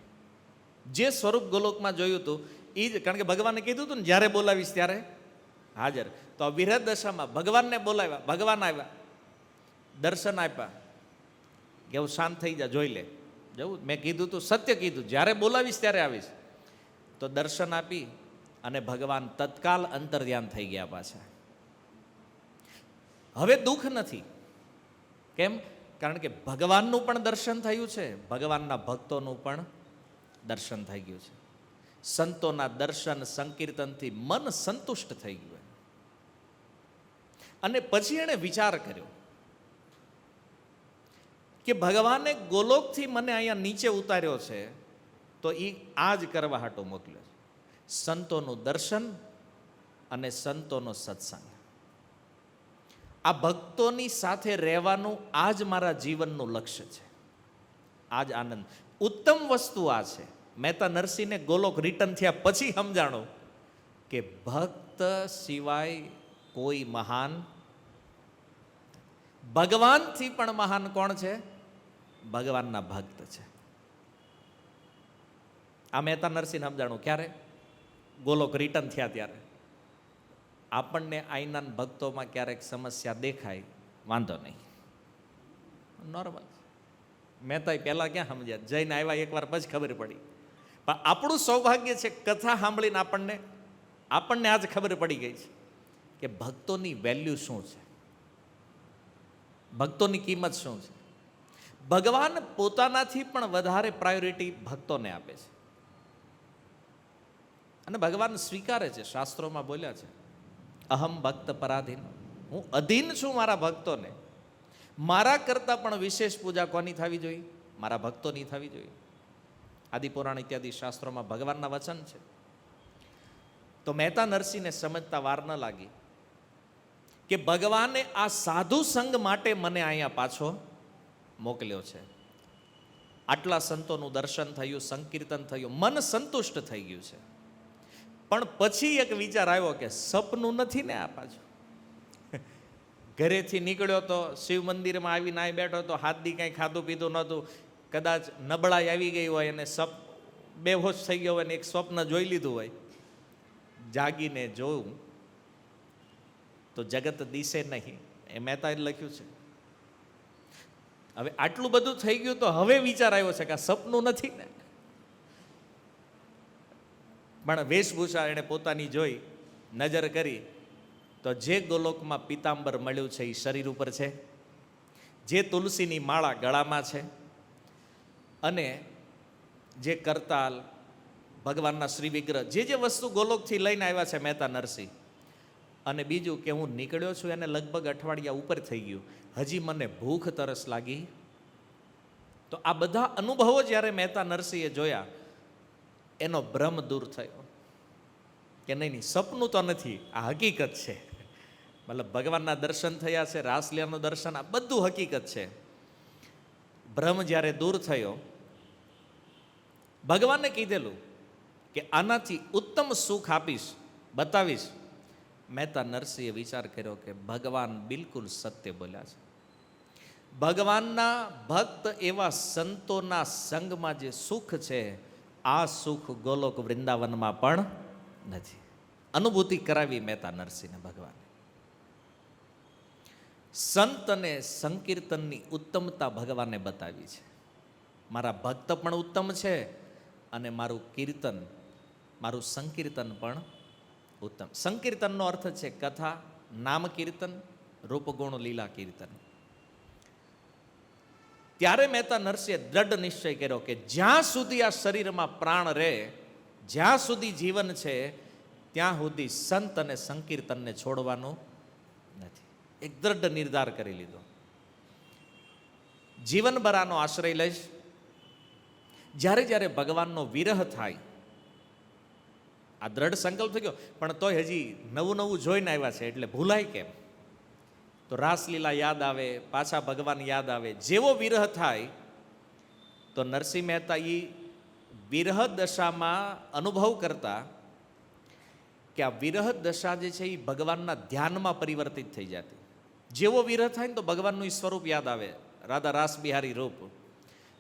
A: જે સ્વરૂપ ગોલોકમાં જોયું હતું એ જ, કારણ કે ભગવાને કીધું હતું ને જ્યારે બોલાવીશ ત્યારે હાજર. તો વિરહ દશામાં ભગવાનને બોલાવ્યા, ભગવાન આવ્યા, દર્શન આપ્યા કે હું શાંત થઈ જા, જોઈ લે, જવું મેં કીધું તું સત્ય કીધું, જ્યારે બોલાવીશ ત્યારે આવીશ. તો દર્શન આપી અને ભગવાન તત્કાલ અંતર્ધ્યાન થઈ ગયા પાછા. હવે દુઃખ નથી. કેમ? કારણ કે ભગવાનનું પણ દર્શન થયું છે, ભગવાનના ભક્તોનું પણ દર્શન થઈ ગયું છે. સંતોના દર્શન સંકીર્તનથી મન સંતુષ્ટ થઈ ગયું. અને પછી એણે વિચાર કર્યો કે ભગવાને ગોલોકથી મને અહીંયા નીચે ઉતાર્યો છે તો એ આ જ કરવા હાટો મોકલ્યો છે. સંતોનું દર્શન અને સંતોનો સત્સંગ, આ ભક્તોની સાથે રહેવાનું આ જ મારા જીવનનું લક્ષ્ય છે, આ જ આનંદ. ઉત્તમ વસ્તુ આ છે. મહેતા નરસિંહને ગોલોક રિટર્ન થયા પછી સમજાણું કે ભક્ત સિવાય કોઈ મહાન, ભગવાનથી પણ મહાન કોણ છે? ભગવાનના ભક્ત છે. આ મહેતા નરસિંહ સમજાણું ક્યારે? ગોલોક રિટર્ન થયા ત્યારે. આપણને આઈના ભક્તોમાં ક્યારેક સમસ્યા દેખાય, વાંધો નહીં, નોર્મલ. મહેતા પહેલા ક્યાં સમજ્યા, જઈને આવ્યા એકવાર પછી ખબર પડી. પણ આપણું સૌભાગ્ય છે કથા સાંભળીને આપણને આજ ખબર પડી ગઈ છે કે ભક્તોની વેલ્યુ શું છે, ભક્તોની કિંમત શું છે. ભગવાન પોતાનાથી પણ વધારે પ્રાયોરિટી ભક્તોને આપે છે, અને ભગવાન સ્વીકારે છે. શાસ્ત્રોમાં બોલ્યા છે અહમ ભક્ત પરાધીન, હું અધીન છું મારા ભક્તોને. મારા કરતાં પણ વિશેષ પૂજા કોની થવી જોઈએ? મારા ભક્તોની થવી જોઈએ. આદિપુરાણ ઇત્યાદિ શાસ્ત્રોમાં ભગવાનના વચન છે. તો મહેતા નરસિંહને સમજતા વાર ન લાગી કે ભગવાને આ સાધુ સંગ માટે મને અહીંયા પાછો મોકલ્યો છે. આટલા સંતોનું દર્શન થયું, સંકીર્તન થયું, મન સંતુષ્ટ થઈ ગયું છે. પણ પછી એક વિચાર આવ્યો કે સપનું નથી ને આ પાછું. ઘરેથી નીકળ્યો તો શિવ મંદિરમાં આવીને આવી બેઠો તો હાથ દી કાંઈ ખાધું પીધું નહોતું, કદાચ નબળાઈ આવી ગઈ હોય અને બેહોશ થઈ ગયો હોય ને એક સ્વપ્ન જોઈ લીધું હોય, જાગીને જોઉં તો જગત દિશે નહીં. એ મહેતાએ લખ્યું છે. હવે આટલું બધું થઈ ગયું તો હવે વિચાર આવ્યો છે કે આ સપનું નથી ને. પણ વેશભૂષા એણે પોતાની જોઈ, નજર કરી તો જે ગોલોકમાં પીતાંબર મળ્યું છે એ શરીર ઉપર છે, જે તુલસીની માળા ગળામાં છે, અને જે કરતાલ, ભગવાનના શ્રી વિગ્રહ, જે વસ્તુ ગોલોકથી લઈને આવ્યા છે મહેતા નરસિંહ, અને બીજું કે હું નીકળ્યો છું એને લગભગ અઠવાડિયા ઉપર થઈ ગયું, હજી મને ભૂખ તરસ લાગી. તો આ બધા અનુભવો જ્યારે મહેતા નરસિંહે જોયા, એનો ભ્રમ દૂર થયો કે નહીં, સપનું તો નથી, આ હકીકત છે. મતલબ ભગવાનના દર્શન થયા છે, રાસલીલાનું દર્શન, આ બધું હકીકત છે. ભ્રમ જ્યારે દૂર થયો, ભગવાનને કીધેલું કે આનાથી ઉત્તમ સુખ આપીશ, બતાવીશ. મહેતા નરસિંહે વિચાર કર્યો કે ભગવાન બિલકુલ સત્ય બોલ્યા છે. ભગવાનના ભક્ત એવા સંતોના સંગમાં જે સુખ છે, આ સુખ ગોલોક વૃંદાવનમાં પણ નથી. અનુભૂતિ કરાવી મહેતા નરસિંહને ભગવાને. સંત અને સંકીર્તનની ઉત્તમતા ભગવાને બતાવી છે. મારા ભક્ત પણ ઉત્તમ છે અને મારું કીર્તન, મારું સંકીર્તન પણ ઉત્તમ. સંકીર્તનનો અર્થ છે કથા, નામ કીર્તન, રૂપગુણ લીલા કીર્તન. ત્યારે મહેતા નરસિંહે દ્રઢ નિશ્ચય કર્યો કે જ્યાં સુધી આ શરીરમાં પ્રાણ રહે, જ્યાં સુધી જીવન છે, ત્યાં સુધી સંત અને સંકીર્તનને છોડવાનું નથી. એક દ્રઢ નિર્ધાર કરી લીધો. જીવનભર આનો આશ્રય લઈશ. જ્યારે જ્યારે ભગવાનનો વિરહ થાય, આ દ્રઢ સંકલ્પ થઈ ગયો, પણ તોય હજી નવું નવું જોઈને આવ્યા છે એટલે ભૂલાય કેમ? તો રાસલીલા યાદ આવે, પાછા ભગવાન યાદ આવે. જેવો વિરહ થાય તો નરસિંહ મહેતા એ વિરહ દશામાં અનુભવ કરતા કે આ વિરહ દશા જે છે એ ભગવાનના ધ્યાનમાં પરિવર્તિત થઈ જતી. જેવો વિરહ થાય ને તો ભગવાનનું સ્વરૂપ યાદ આવે, રાધા રાસ બિહારી રૂપ.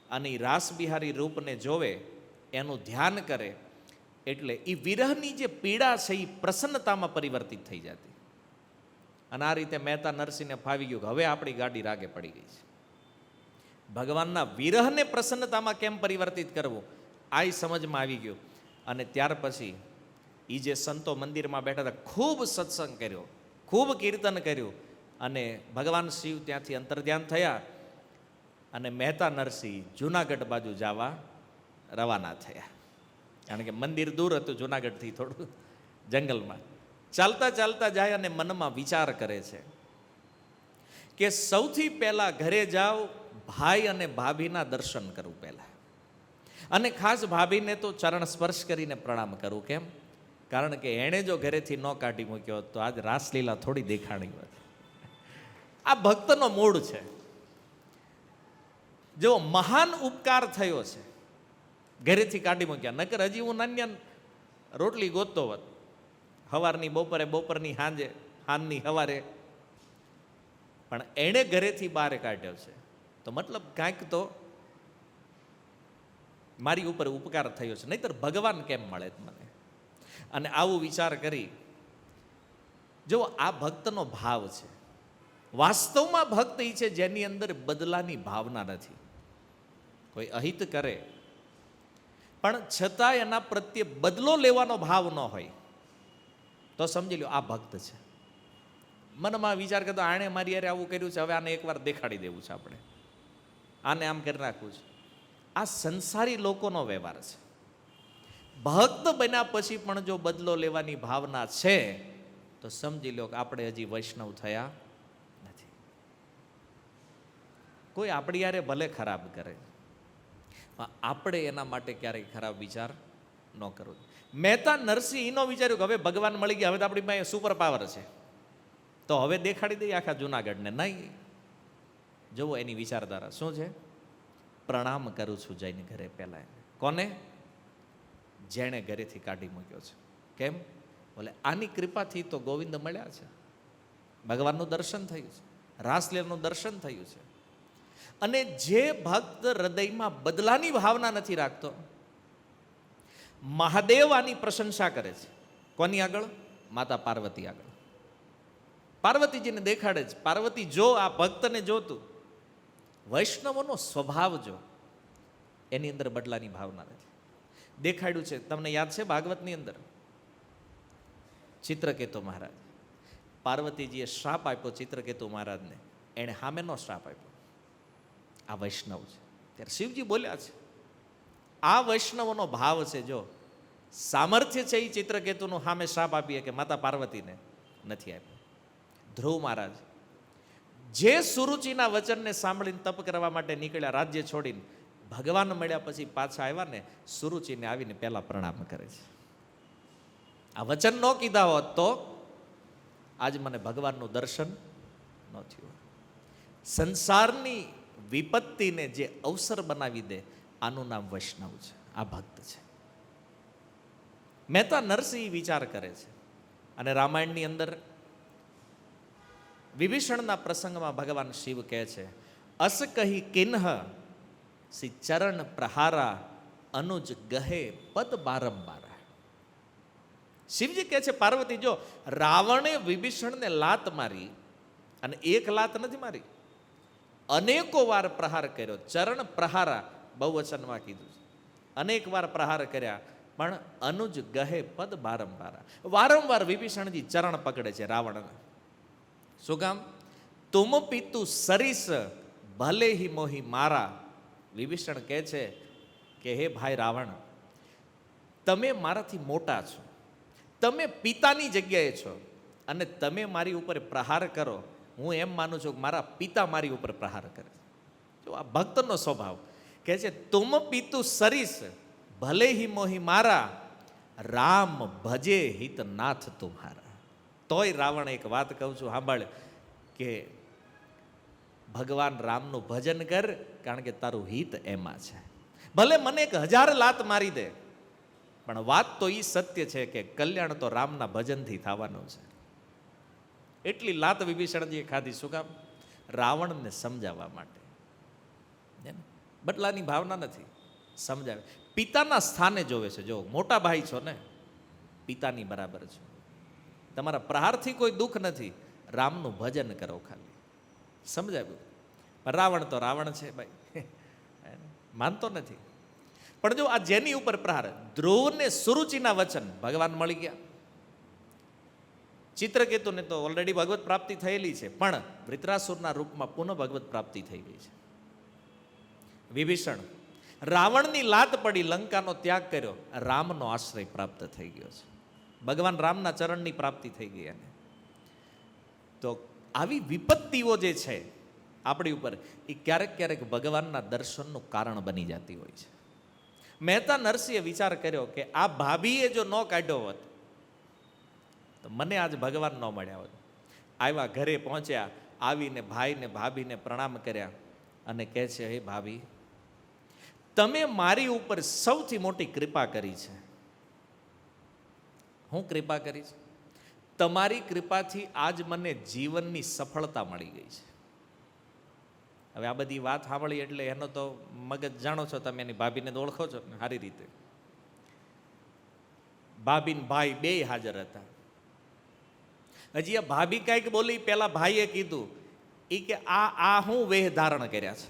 A: અને એ રાસ બિહારી રૂપને જોવે, એનું ધ્યાન કરે, એટલે એ વિરહની જે પીડા છે એ પ્રસન્નતામાં પરિવર્તિત થઈ જતી. અને આ રીતે મહેતા નરસિંહને ફાવી ગયું કે હવે આપણી ગાડી રાગે પડી ગઈ છે. ભગવાનના વિરહને પ્રસન્નતામાં કેમ પરિવર્તિત કરવું, આ સમજમાં આવી ગયું. અને ત્યાર પછી એ જે સંતો મંદિરમાં બેઠા હતા, ખૂબ સત્સંગ કર્યો, ખૂબ કીર્તન કર્યું, અને ભગવાન શિવ ત્યાંથી અંતર્ધ્યાન થયા. અને મહેતા નરસિંહ જુનાગઢ બાજુ જવા રવાના થયા. કારણ કે મંદિર દૂર હતું જુનાગઢથી, થોડું જંગલમાં. ચાલતા ચાલતા જાય અને મનમાં વિચાર કરે છે કે સૌથી પહેલા ઘરે જાઓ, ભાઈ અને ભાભીના દર્શન કરું પહેલા, અને ખાસ ભાભીને તો ચરણ સ્પર્શ કરીને પ્રણામ કરું. કેમ? કારણ કે એણે જો ઘરેથી ન કાઢી મૂક્યો તો આજ રાસલીલા થોડી દેખાણી હોત. આ ભક્તનો મૂળ છે. જો મહાન ઉપકાર થયો છે, ઘરેથી કાઢી મૂક્યા, નકર હજી હું નાન્ય રોટલી ગોતતો હોત, સવારની બપોરે, બપોરની સાંજે, સાંજની સવારે. પણ એણે ઘરેથી બહાર કાઢ્યો છે તો મતલબ કાંઈક તો મારી ઉપર ઉપકાર થયો છે, નહીતર ભગવાન કેમ મળે મને? અને આવું વિચાર કરી, જો આ ભક્તનો ભાવ છે. વાસ્તવમાં ભક્ત એ છે જેની અંદર બદલાની ભાવના નથી. કોઈ અહિત કરે પણ છતાં એના પ્રત્યે બદલો લેવાનો ભાવ ન હોય તો સમજી લો આ ભક્ત છે. મનમાં વિચાર કરતો આણે મારી યારે આવું કર્યું છે, હવે આને એકવાર દેખાડી દેવું છે, આપણે આને આમ કરી નાખવું છે. આ સંસારી લોકોનો વ્યવહાર છે. ભક્ત બન્યા પછી પણ જો બદલો લેવાની ભાવના છે તો સમજી લો કે આપણે હજી વૈષ્ણવ થયા નથી. કોઈ આપણી યારે ભલે ખરાબ કરે, આપણે એના માટે ક્યારેય ખરાબ વિચાર ન કરવો. મહેતા નરસિંહ એનો વિચાર્યું કે હવે ભગવાન મળી ગયા, હવે તો આપણી પાસે સુપર પાવર છે, તો હવે દેખાડી દઈએ આખા જુનાગઢને. નહીં, જુઓ એની વિચારધારા શું છે. પ્રણામ કરું છું જઈને ઘરે પહેલા. કોને? જેણે ઘરેથી કાઢી મૂક્યો છે. કેમ? બોલે આની કૃપાથી તો ગોવિંદ મળ્યા છે, ભગવાનનું દર્શન થયું છે, રાસલીલાનું દર્શન થયું છે. અને જે ભક્ત હૃદયમાં બદલાની ભાવના નથી રાખતો, મહાદેવ આની પ્રશંસા કરે છે. કોની આગળ? માતા પાર્વતી આગળ. પાર્વતીજીને દેખાડે છે. પાર્વતી જો આ ભક્તને જોતું, વૈષ્ણવનો સ્વભાવ જો, એની અંદર બદલાની ભાવના નથી. દેખાડ્યું છે. તમને યાદ છે ભાગવતની અંદર ચિત્રકેતુ મહારાજ, પાર્વતીજીએ શ્રાપ આપ્યો ચિત્રકેતુ મહારાજને, એણે સામેનો શ્રાપ આપ્યો. આ વૈષ્ણવ છે. ત્યારે શિવજી બોલ્યા છે આ વૈષ્ણવનો ભાવ છે. જો સામર્થ્ય છે એ ચિત્રકેતુનું સામે શ્રાપ આપીએ કે માતા પાર્વતીને નથી આપ્યો. ધ્રુવ મહારાજ જે સુરુચિના વચનને સાંભળીને તપ કરવા માટે નીકળ્યા, રાજ્ય છોડીને, ભગવાન મળ્યા પછી પાછા આવ્યા ને, સુરુચિને આવીને પહેલા પ્રણામ કરે છે. આ વચન ન કીધા હોત તો આજ મને ભગવાનનું દર્શન ન થયું. સંસારની વિપત્તિને જે અવસર બનાવી દે, આનું નામ વૈષ્ણવ છે, આ ભક્ત છે. મહેતા નરસિંહ વિચાર કરે છે. અને રામાયણની અંદર વિભીષણના પ્રસંગમાં ભગવાન શિવ કહે છે, અસ કહી કિન્હ સી ચરણ પ્રહારા અનુજ ગહે પદ બારંબાર. શિવજી કહે છે પાર્વતી જો રાવણે વિભીષણને લાત મારી, અને એક લાત નથી મારી, અનેકો વાર પ્રહાર કર્યો. ચરણ પ્રહારા બહુવચનમાં કીધું છે, અનેક વાર પ્રહાર કર્યા, પણ અનુજ ગહે પદ બારંબાર. વારંવાર વિભીષણજી ચરણ પકડે છે રાવણના. શું કામ? તુમ પિતુ સરીસ ભલે હિ મોહી મારા. વિભીષણ કહે છે કે હે ભાઈ રાવણ, તમે મારાથી મોટા છો, તમે પિતાની જગ્યાએ છો, અને તમે મારી ઉપર પ્રહાર કરો, હું એમ માનું છું કે મારા પિતા મારી ઉપર પ્રહાર કરે. જો આ ભક્તનો સ્વભાવ કહે છે, તુમ પિતુ સરીસ ભલે હિ મોહી મારા, રામ ભજે હિત નાથ તુમ્હારા. તોય રાવણ એક વાત કહું છું સાંભળ, કે ભગવાન રામનું ભજન કર, કારણ કે તારું હિત એમાં છે. ભલે મને 1000 લાત મારી દે, પણ વાત તો એ સત્ય છે કે કલ્યાણ તો રામના ભજનથી થવાનું છે. એટલી લાત વિભીષણજીએ ખાધી. શું કામ? રાવણને સમજાવવા માટે. બદલાની ભાવના નથી, સમજાવે. પિતાના સ્થાને જોવે છે. જો મોટા ભાઈ છો ને, પિતાની બરાબર છો, તમારા પ્રહારથી કોઈ દુઃખ નથી, રામનું ભજન કરો ખાલી. સમજાવ્યું? રાવણ તો રાવણ છે ભાઈ, માનતો નથી. પણ જો આ જેની ઉપર પ્રહાર, ધ્રુવને સુરુચિના વચન ભગવાન મળી ગયા. ચિત્રકેતુને તો ઓલરેડી ભગવત પ્રાપ્તિ થયેલી છે, પણ વૃત્રાસુરના રૂપમાં પુનઃ ભગવત પ્રાપ્તિ થઈ ગઈ છે. વિભીષણ રાવણની લાત પડી, લંકાનો ત્યાગ કર્યો, રામનો આશ્રય પ્રાપ્ત થઈ ગયો છે. ભગવાન રામના ચરણની પ્રાપ્તિ થઈ ગઈ. એને તો આવી વિપત્તિઓ જે છે આપણી ઉપર, એ ક્યારેક ક્યારેક ભગવાનના દર્શનનું કારણ બની જતી હોય છે. મહેતા નરસિંહે વિચાર કર્યો કે આ ભાભીએ જો ન કાઢ્યો હોત તો મને આજ ભગવાન ન મળ્યા હોત. આવ્યા, ઘરે પહોંચ્યા, આવીને ભાઈને ભાભીને પ્રણામ કર્યા, અને કહે છે, હે ભાભી, તમે મારી ઉપર સૌથી મોટી કૃપા કરી છે. હું કૃપા કરી છે? તમારી કૃપાથી આજ મને જીવનની સફળતા મળી ગઈ છે. હવે આ બધી વાત સાંભળી એટલે એનો તો મગજ જાણો છો તમે, એની ભાભીને તો ઓળખો છો ને સારી રીતે. ભાભી ને ભાઈ બે હાજર હતા. હજી આ ભાભી કાંઈક બોલી, પેલા ભાઈએ કીધું એ કે આ હું વેહ ધારણ કર્યા છે.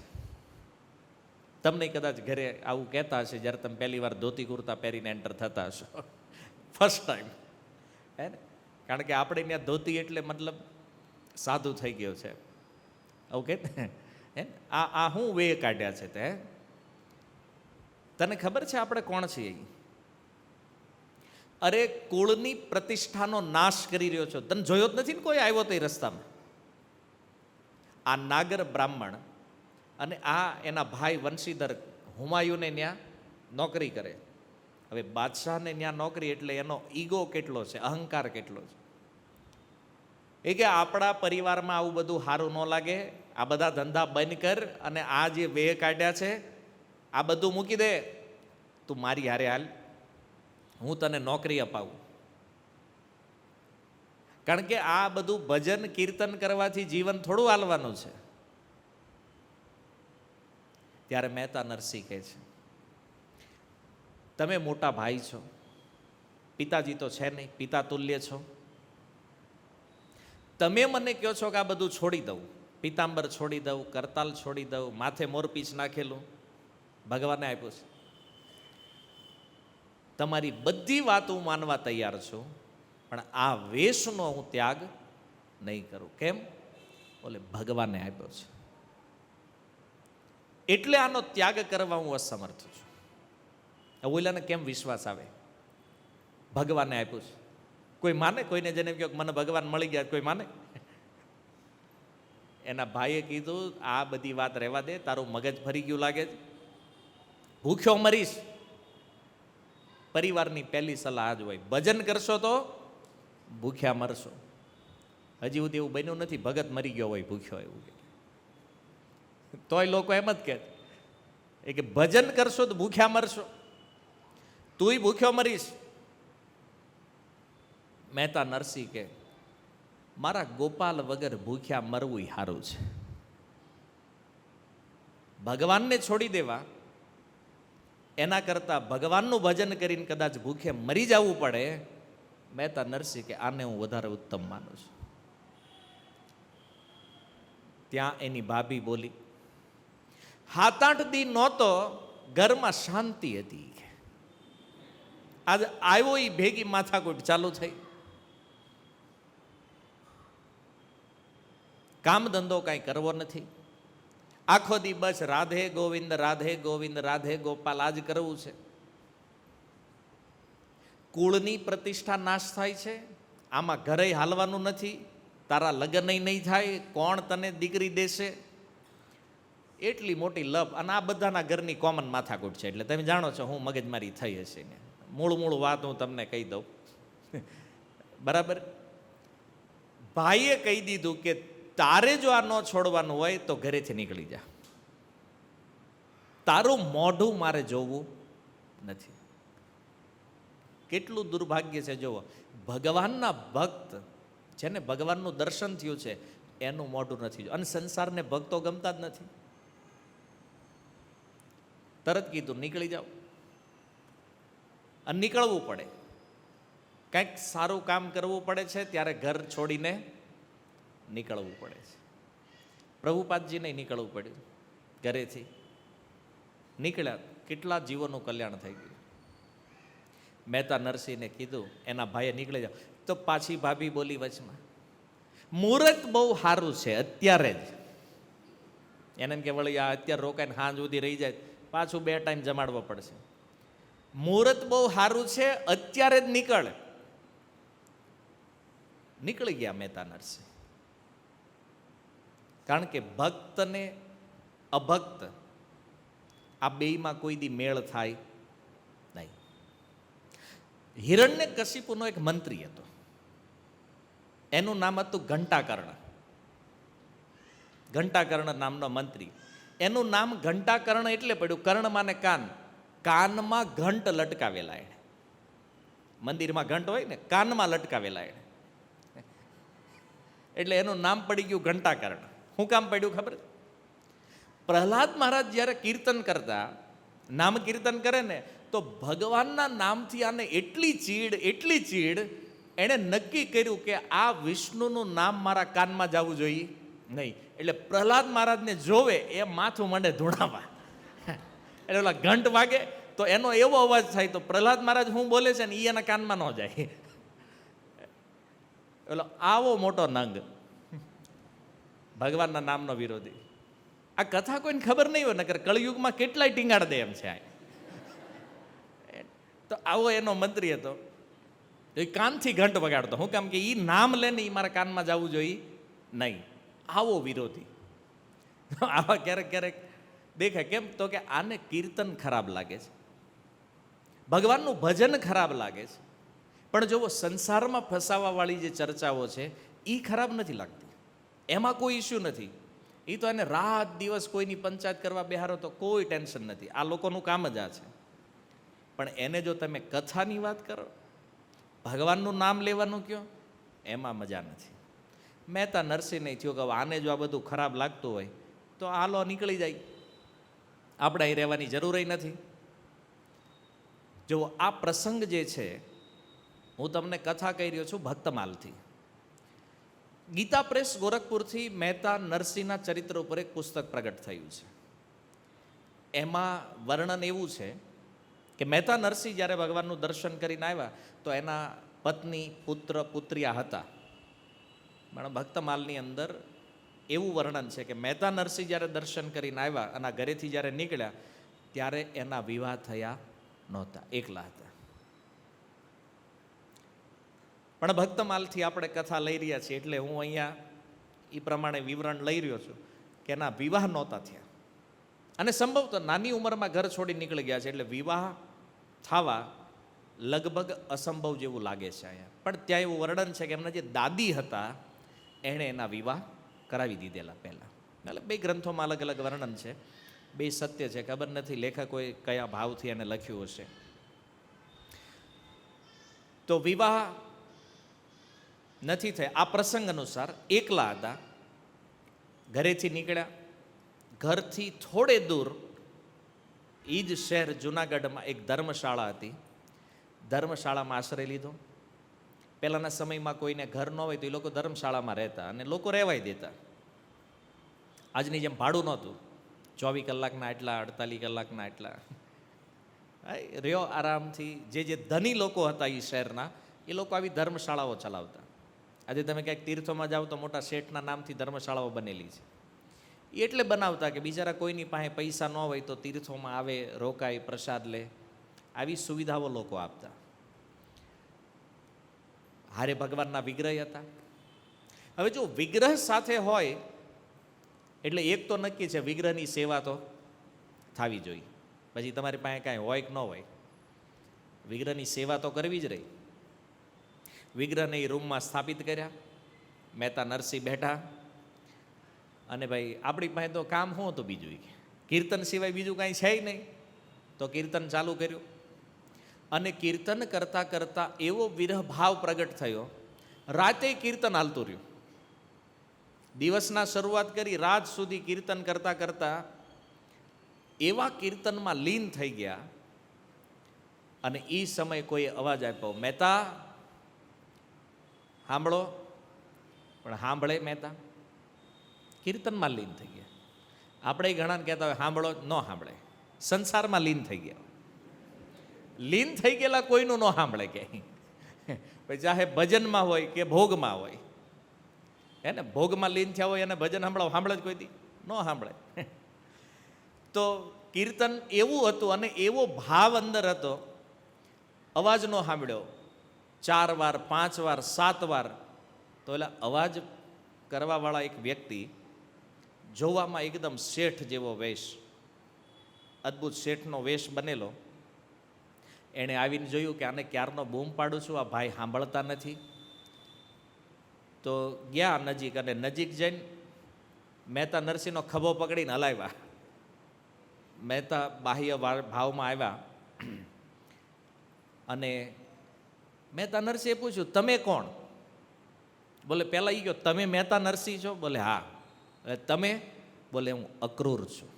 A: તમને કદાચ ઘરે આવું કહેતા હશે જ્યારે તમે પહેલી વાર ધોતી કુર્તા પહેરીને એન્ટર થતા હશો, ફર્સ્ટ ટાઈમ, હે ને? કારણ કે આપણે ત્યાં ધોતી એટલે મતલબ સાધુ થઈ ગયો છે, ઓકે? હે આ હું વે કાઢ્યા છે તે. તને ખબર છે આપણે કોણ છીએ? અરે કુળની પ્રતિષ્ઠાનો નાશ કરી રહ્યો છો. તને જોયો જ નથી ને કોઈ આવ્યો તો રસ્તામાં? આ નાગર બ્રાહ્મણ અને આ એના ભાઈ વંશીધર હુમાયુને ત્યાં નોકરી કરે. હવે બાદશાહને ત્યાં નોકરી એટલે એનો ઈગો કેટલો છે, અહંકાર કેટલો છે. એ કે આપણા પરિવારમાં આવું બધું સારું ન લાગે, આ બધા ધંધા બંધ કર અને આ જે વેહ કાઢ્યા છે આ બધું મૂકી દે, તું મારી હારે હાલ, હું તને નોકરી અપાવું. કારણ કે આ બધું ભજન કીર્તન કરવાથી જીવન થોડું હાલવાનું છે. ત્યારે મહેતા નરસિંહ કહે છે, તમે મોટા ભાઈ છો, પિતાજી તો છે નહીં, પિતા તુલ્ય છો. તમે મને કહો છો કે આ બધું છોડી દઉં, પિતાંબર છોડી દઉં, કરતાલ છોડી દઉં, માથે મોરપીંછ નાખેલું ભગવાને આપ્યું છે. તમારી બધી વાત હું માનવા તૈયાર છું, પણ આ વેશનો હું ત્યાગ નહીં કરું. કેમ? બોલે ભગવાને આપ્યો છે એટલે આનો ત્યાગ કરવા હું અસમર્થ છું. ઓલાને કેમ વિશ્વાસ આવે? ભગવાને આપ્યું છે. કોઈ માને? કોઈને જેને કહ્યું મને ભગવાન મળી ગયા, કોઈ માને? એના ભાઈએ કીધું આ બધી વાત રહેવા દે, તારું મગજ ફરી ગયું લાગે છે, ભૂખ્યો મરીશ. પરિવારની પહેલી સલાહ જ હોય, ભજન કરશો તો ભૂખ્યા મરશો. હજી સુધી એવું બન્યું નથી ભગત મરી ગયો હોય ભૂખ્યો, એવું તોય લોકો એમ જ કહે કે ભજન કરશો તો ભૂખ્યા મરશો, તુંય ભૂખ્યો મરીશ. મહેતા નરસિંહ કે મારા ગોપાલ વગર ભૂખ્યા મરવું સારું છે. ભગવાનને છોડી દેવા એના કરતા ભગવાનનું ભજન કરીને કદાચ ભૂખે મરી જવું પડે, મહેતા નરસિંહ કે આને હું વધારે ઉત્તમ માનું છું. ત્યાં એની ભાભી બોલી, 7-8 દી નહોતો, ઘરમાં શાંતિ હતી. આજ આવ્યો એ ભેગી માથાકૂટ ચાલુ થઈ. કામ ધંધો કાંઈ કરવો નથી, આખો દી બસ રાધે ગોવિંદ રાધે ગોવિંદ રાધે ગોપાલ આજ કરવું છે. કુળની પ્રતિષ્ઠા નાશ થાય છે, આમાં ઘરે હાલવાનું નથી, તારા લગ્ન નહીં થાય, કોણ તને દીકરી દેશે, એટલી મોટી લપ. અને આ બધાના ઘરની કોમન માથાકૂટ છે. એટલે તમે જાણો છો હું મગજમારી થઈ હશે ને. મૂળ વાત હું તમને કહી દઉં. બરાબર, ભાઈએ કહી દીધું કે તારે જો આ ન છોડવાનું હોય તો ઘરેથી નીકળી જા, તારું મોઢું મારે જોવું નથી. કેટલું દુર્ભાગ્ય છે જુઓ, ભગવાનના ભક્ત જેને ભગવાનનું દર્શન થયું છે એનું મોઢું નથી. અને સંસારને ભક્તો ગમતા જ નથી. તરત કીધું નીકળી જાઓ. અને નીકળવું પડે, કંઈક સારું કામ કરવું પડે છે ત્યારે ઘર છોડીને નીકળવું પડે છે. પ્રભુપાદજીને નીકળવું પડ્યું, ઘરેથી નીકળ્યા, કેટલા જીવોનું કલ્યાણ થઈ ગયું. મહેતા નરસિંહને કીધું, એના ભાઈએ નીકળી જાઓ. તો પાછી ભાભી બોલી વચમાં, મુહૂર્ત બહુ સારું છે અત્યારે જ. એને એમ કે વળી આ અત્યારે રોકાઈને હાંજ સુધી રહી જાય, પાછું 2 ટાઈમ જમાડવો પડશે. મુહૂર્ત બહુ સારું છે અત્યારે જ નીકળ. નીકળી ગયા મહેતા નરસિંહ. કારણ કે ભક્ત ને અભક્ત આ બેયમાં કોઈ દી મેળ થાય નહીં. હિરણ્યકશિપુનો એક મંત્રી હતો, એનું નામ હતું ઘંટાકર્ણ. ઘંટાકર્ણ નામનો મંત્રી. એનું નામ ઘંટાકર્ણ એટલે પડ્યું, કર્ણ માને કાન, કાનમાં ઘંટ લટકાવેલા એને. મંદિરમાં ઘંટ હોય ને, કાનમાં લટકાવેલા એને, એટલે એનું નામ પડી ગયું ઘંટાકર્ણ. શું કામ પડ્યું ખબર? પ્રહલાદ મહારાજ જ્યારે કીર્તન કરતા, નામ કીર્તન કરે ને, તો ભગવાનના નામથી આને એટલી ચીડ એણે નક્કી કર્યું કે આ વિષ્ણુનું નામ મારા કાનમાં જવું જોઈએ નહીં. એટલે પ્રહલાદ મહારાજને જોવે એ માથું માંડે ધૂણાવા. એટલે ઓલા ઘંટ વાગે તો એનો એવો અવાજ થાય તો પ્રહલાદ મહારાજ શું બોલે છે ને એ એના કાનમાં ન જાય. એટલે આવો મોટો નંગ, ભગવાનના નામનો વિરોધી. આ કથા કોઈને ખબર નહીં હોય, નકર કળયુગમાં કેટલાય ટીંગાડ દે એમ છે. તો આવો એનો મંત્રી હતો, એ કાનથી ઘંટ વગાડતો. હું કામ કે એ નામ લે ને એ મારા કાનમાં જવું જોઈએ નહીં. આવો વિરોધી. આવા ક્યારેક દેખાય. કેમ? તો કે આને કીર્તન ખરાબ લાગે છે, ભગવાનનું ભજન ખરાબ લાગે છે. પણ જો સંસારમાં ફસાવાવાળી જે ચર્ચાઓ છે એ ખરાબ નથી લાગતી, એમાં કોઈ ઇસ્યુ નથી. એ તો એને રાત દિવસ કોઈની પંચાયત કરવા બેહારો તો કોઈ ટેન્શન નથી, આ લોકોનું કામ જ આ છે. પણ એને જો તમે કથાની વાત કરો, ભગવાનનું નામ લેવાનું કહો, એમાં મજા નથી. મહેતા નરસિંહને થયું કે આને જો આ બધું ખરાબ લાગતું હોય તો આ લો નીકળી જાય, આપણે અહીં રહેવાની જરૂર નથી. જો આ પ્રસંગ જે છે, હું તમને કથા કહી રહ્યો છું ભક્તમાલથી. ગીતા પ્રેસ ગોરખપુરથી મહેતા નરસિંહના ચરિત્ર ઉપર એક પુસ્તક પ્રગટ થયું છે. એમાં વર્ણન એવું છે કે મહેતા નરસિંહ જ્યારે ભગવાનનું દર્શન કરીને આવ્યા તો એના પત્ની પુત્ર પુત્રિયા હતા. પણ ભક્તમાલની અંદર એવું વર્ણન છે કે મહેતા નરસિંહ જ્યારે દર્શન કરીને આવ્યા અને ઘરેથી જ્યારે નીકળ્યા ત્યારે એના વિવાહ થયા નહોતા, એકલા હતા. પણ ભક્તમાલથી આપણે કથા લઈ રહ્યા છીએ એટલે હું અહીંયા એ પ્રમાણે વિવરણ લઈ રહ્યો છું કે એના વિવાહ નહોતા થયા અને સંભવતઃ નાની ઉંમરમાં ઘર છોડી નીકળી ગયા છે, એટલે વિવાહ થવા લગભગ અસંભવ જેવું લાગે છે અહીંયા. પણ ત્યાં એવું વર્ણન છે કે એમના જે દાદી હતા એણે એના વિવાહ કરાવી દીધેલા પહેલાં. એટલે બે ગ્રંથોમાં અલગ અલગ વર્ણન છે, બે સત્ય છે, ખબર નથી લેખકોએ કયા ભાવથી એને લખ્યું હશે. તો વિવાહ નથી થયા. આ પ્રસંગ અનુસાર એકલા હતા, ઘરેથી નીકળ્યા. ઘરથી થોડે દૂર એ જ શહેર જુનાગઢમાં એક ધર્મશાળા હતી. ધર્મશાળામાં આશ્રય લીધો. પહેલાંના સમયમાં કોઈને ઘર ન હોય તો એ લોકો ધર્મશાળામાં રહેતા અને લોકો રહેવાય દેતા. આજની જેમ ભાડું નહોતું, 24 કલાકના એટલા, 48 કલાકના એટલા. રહ્યો આરામથી. જે ધની લોકો હતા એ શહેરના, એ લોકો આવી ધર્મશાળાઓ ચલાવતા. આજે તમે ક્યાંક તીર્થોમાં જાઓ તો મોટા શેઠના નામથી ધર્મશાળાઓ બનેલી છે. એ એટલે બનાવતા કે બિચારા કોઈની પાસે પૈસા ન હોય તો તીર્થોમાં આવે, રોકાય, પ્રસાદ લે, આવી સુવિધાઓ લોકો આપતા. હારે ભગવાનના વિગ્રહ હતા. હવે જો વિગ્રહ સાથે હોય એટલે એક તો નક્કી છે, વિગ્રહની સેવા તો થવી જોઈએ. પછી તમારી પાસે કાંઈ હોય કે ન હોય, વિગ્રહની સેવા તો કરવી જ રહી. વિગ્રહને એ રૂમમાં સ્થાપિત કર્યા. મહેતા નરસિંહ બેઠા અને ભાઈ આપણી પાસે તો કામ શું હતું બીજું, કીર્તન સિવાય બીજું કાંઈ છે નહીં. તો કીર્તન ચાલુ કર્યું અને કીર્તન કરતાં કરતાં એવો વિરહ ભાવ પ્રગટ થયો, રાતે કીર્તન હાલતું રહ્યું. દિવસના શરૂઆત કરી રાત સુધી કીર્તન કરતાં કરતાં એવા કીર્તનમાં લીન થઈ ગયા. અને એ સમય કોઈ અવાજ આપ્યો, મહેતા સાંભળો. પણ સાંભળે મહેતા? કીર્તનમાં લીન થઈ ગયા. આપણે ઘણાને કહેતા હોય સાંભળો, ન સાંભળે. સંસારમાં લીન થઈ ગયા. લીન થઈ ગયેલા કોઈનું ન સાંભળે ક્યાંય, ચાહે ભજનમાં હોય કે ભોગમાં હોય. હે ને, ભોગમાં લીન થયા હોય અને ભજન સાંભળો, સાંભળે જ કોઈ દી ન સાંભળે. તો કીર્તન એવું હતું અને એવો ભાવ અંદર હતો, અવાજ ન સાંભળ્યો. 4 વાર 5 વાર 7 વાર તો એટલે અવાજ કરવાવાળા એક વ્યક્તિ, જોવામાં એકદમ શેઠ જેવો વેશ, અદ્ભુત શેઠનો વેશ બનેલો, એણે આવીને જોયું કે આને ક્યારનો બૂમ પાડું છું, આ ભાઈ સાંભળતા નથી. તો ગયા નજીક અને નજીક જઈને મહેતા નરસિંહનો ખભો પકડીને હલાવ્યા. મહેતા બાહ્ય ભાવમાં આવ્યા અને મહેતા નરસિંહે પૂછ્યું, તમે કોણ? બોલે પહેલાં એ ગયો, તમે મહેતા નરસિંહ છો? બોલે હા. તમે? બોલે હું અક્રૂર છું.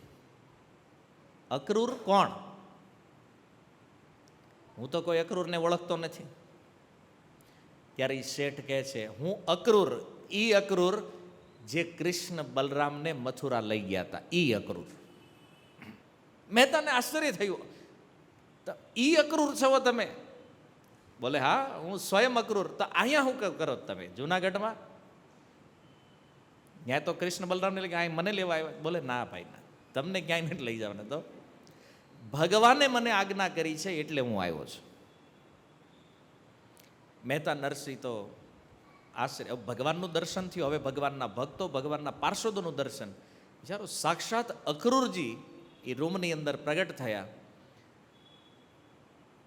A: અક્રૂર કોણ? હું તો કોઈ અક્રૂરને ઓળખતો નથી. ત્યારે એ શેઠ કહે છે, હું અક્રૂર, ઈ અક્રૂર જે કૃષ્ણ બલરામને મથુરા લઈ ગયા હતા, ઈ અક્રૂર. મહેતાને આશ્ચર્ય થયું, ઈ અક્રૂર છો તમે? બોલે હા, હું સ્વયં અક્રૂર. તો અહીંયા શું કરો તમે જુનાગઢમાં? ત્યાં તો કૃષ્ણ બલરામને લઈ ગયા, મને લેવા આવ્યા? બોલે ના ભાઈ ના, તમને ક્યાંય નથી લઈ જવાના, તો ભગવાને મને આજ્ઞા કરી છે એટલે હું આવ્યો છું. મહેતા નરસિંહ તો આશ્ચર્ય. ભગવાનનું દર્શન થયું. હવે ભગવાનના ભક્તો, ભગવાનના પાર્ષદોનું દર્શન. વિચારો, સાક્ષાત અક્રૂરજી એ રૂમની અંદર પ્રગટ થયા.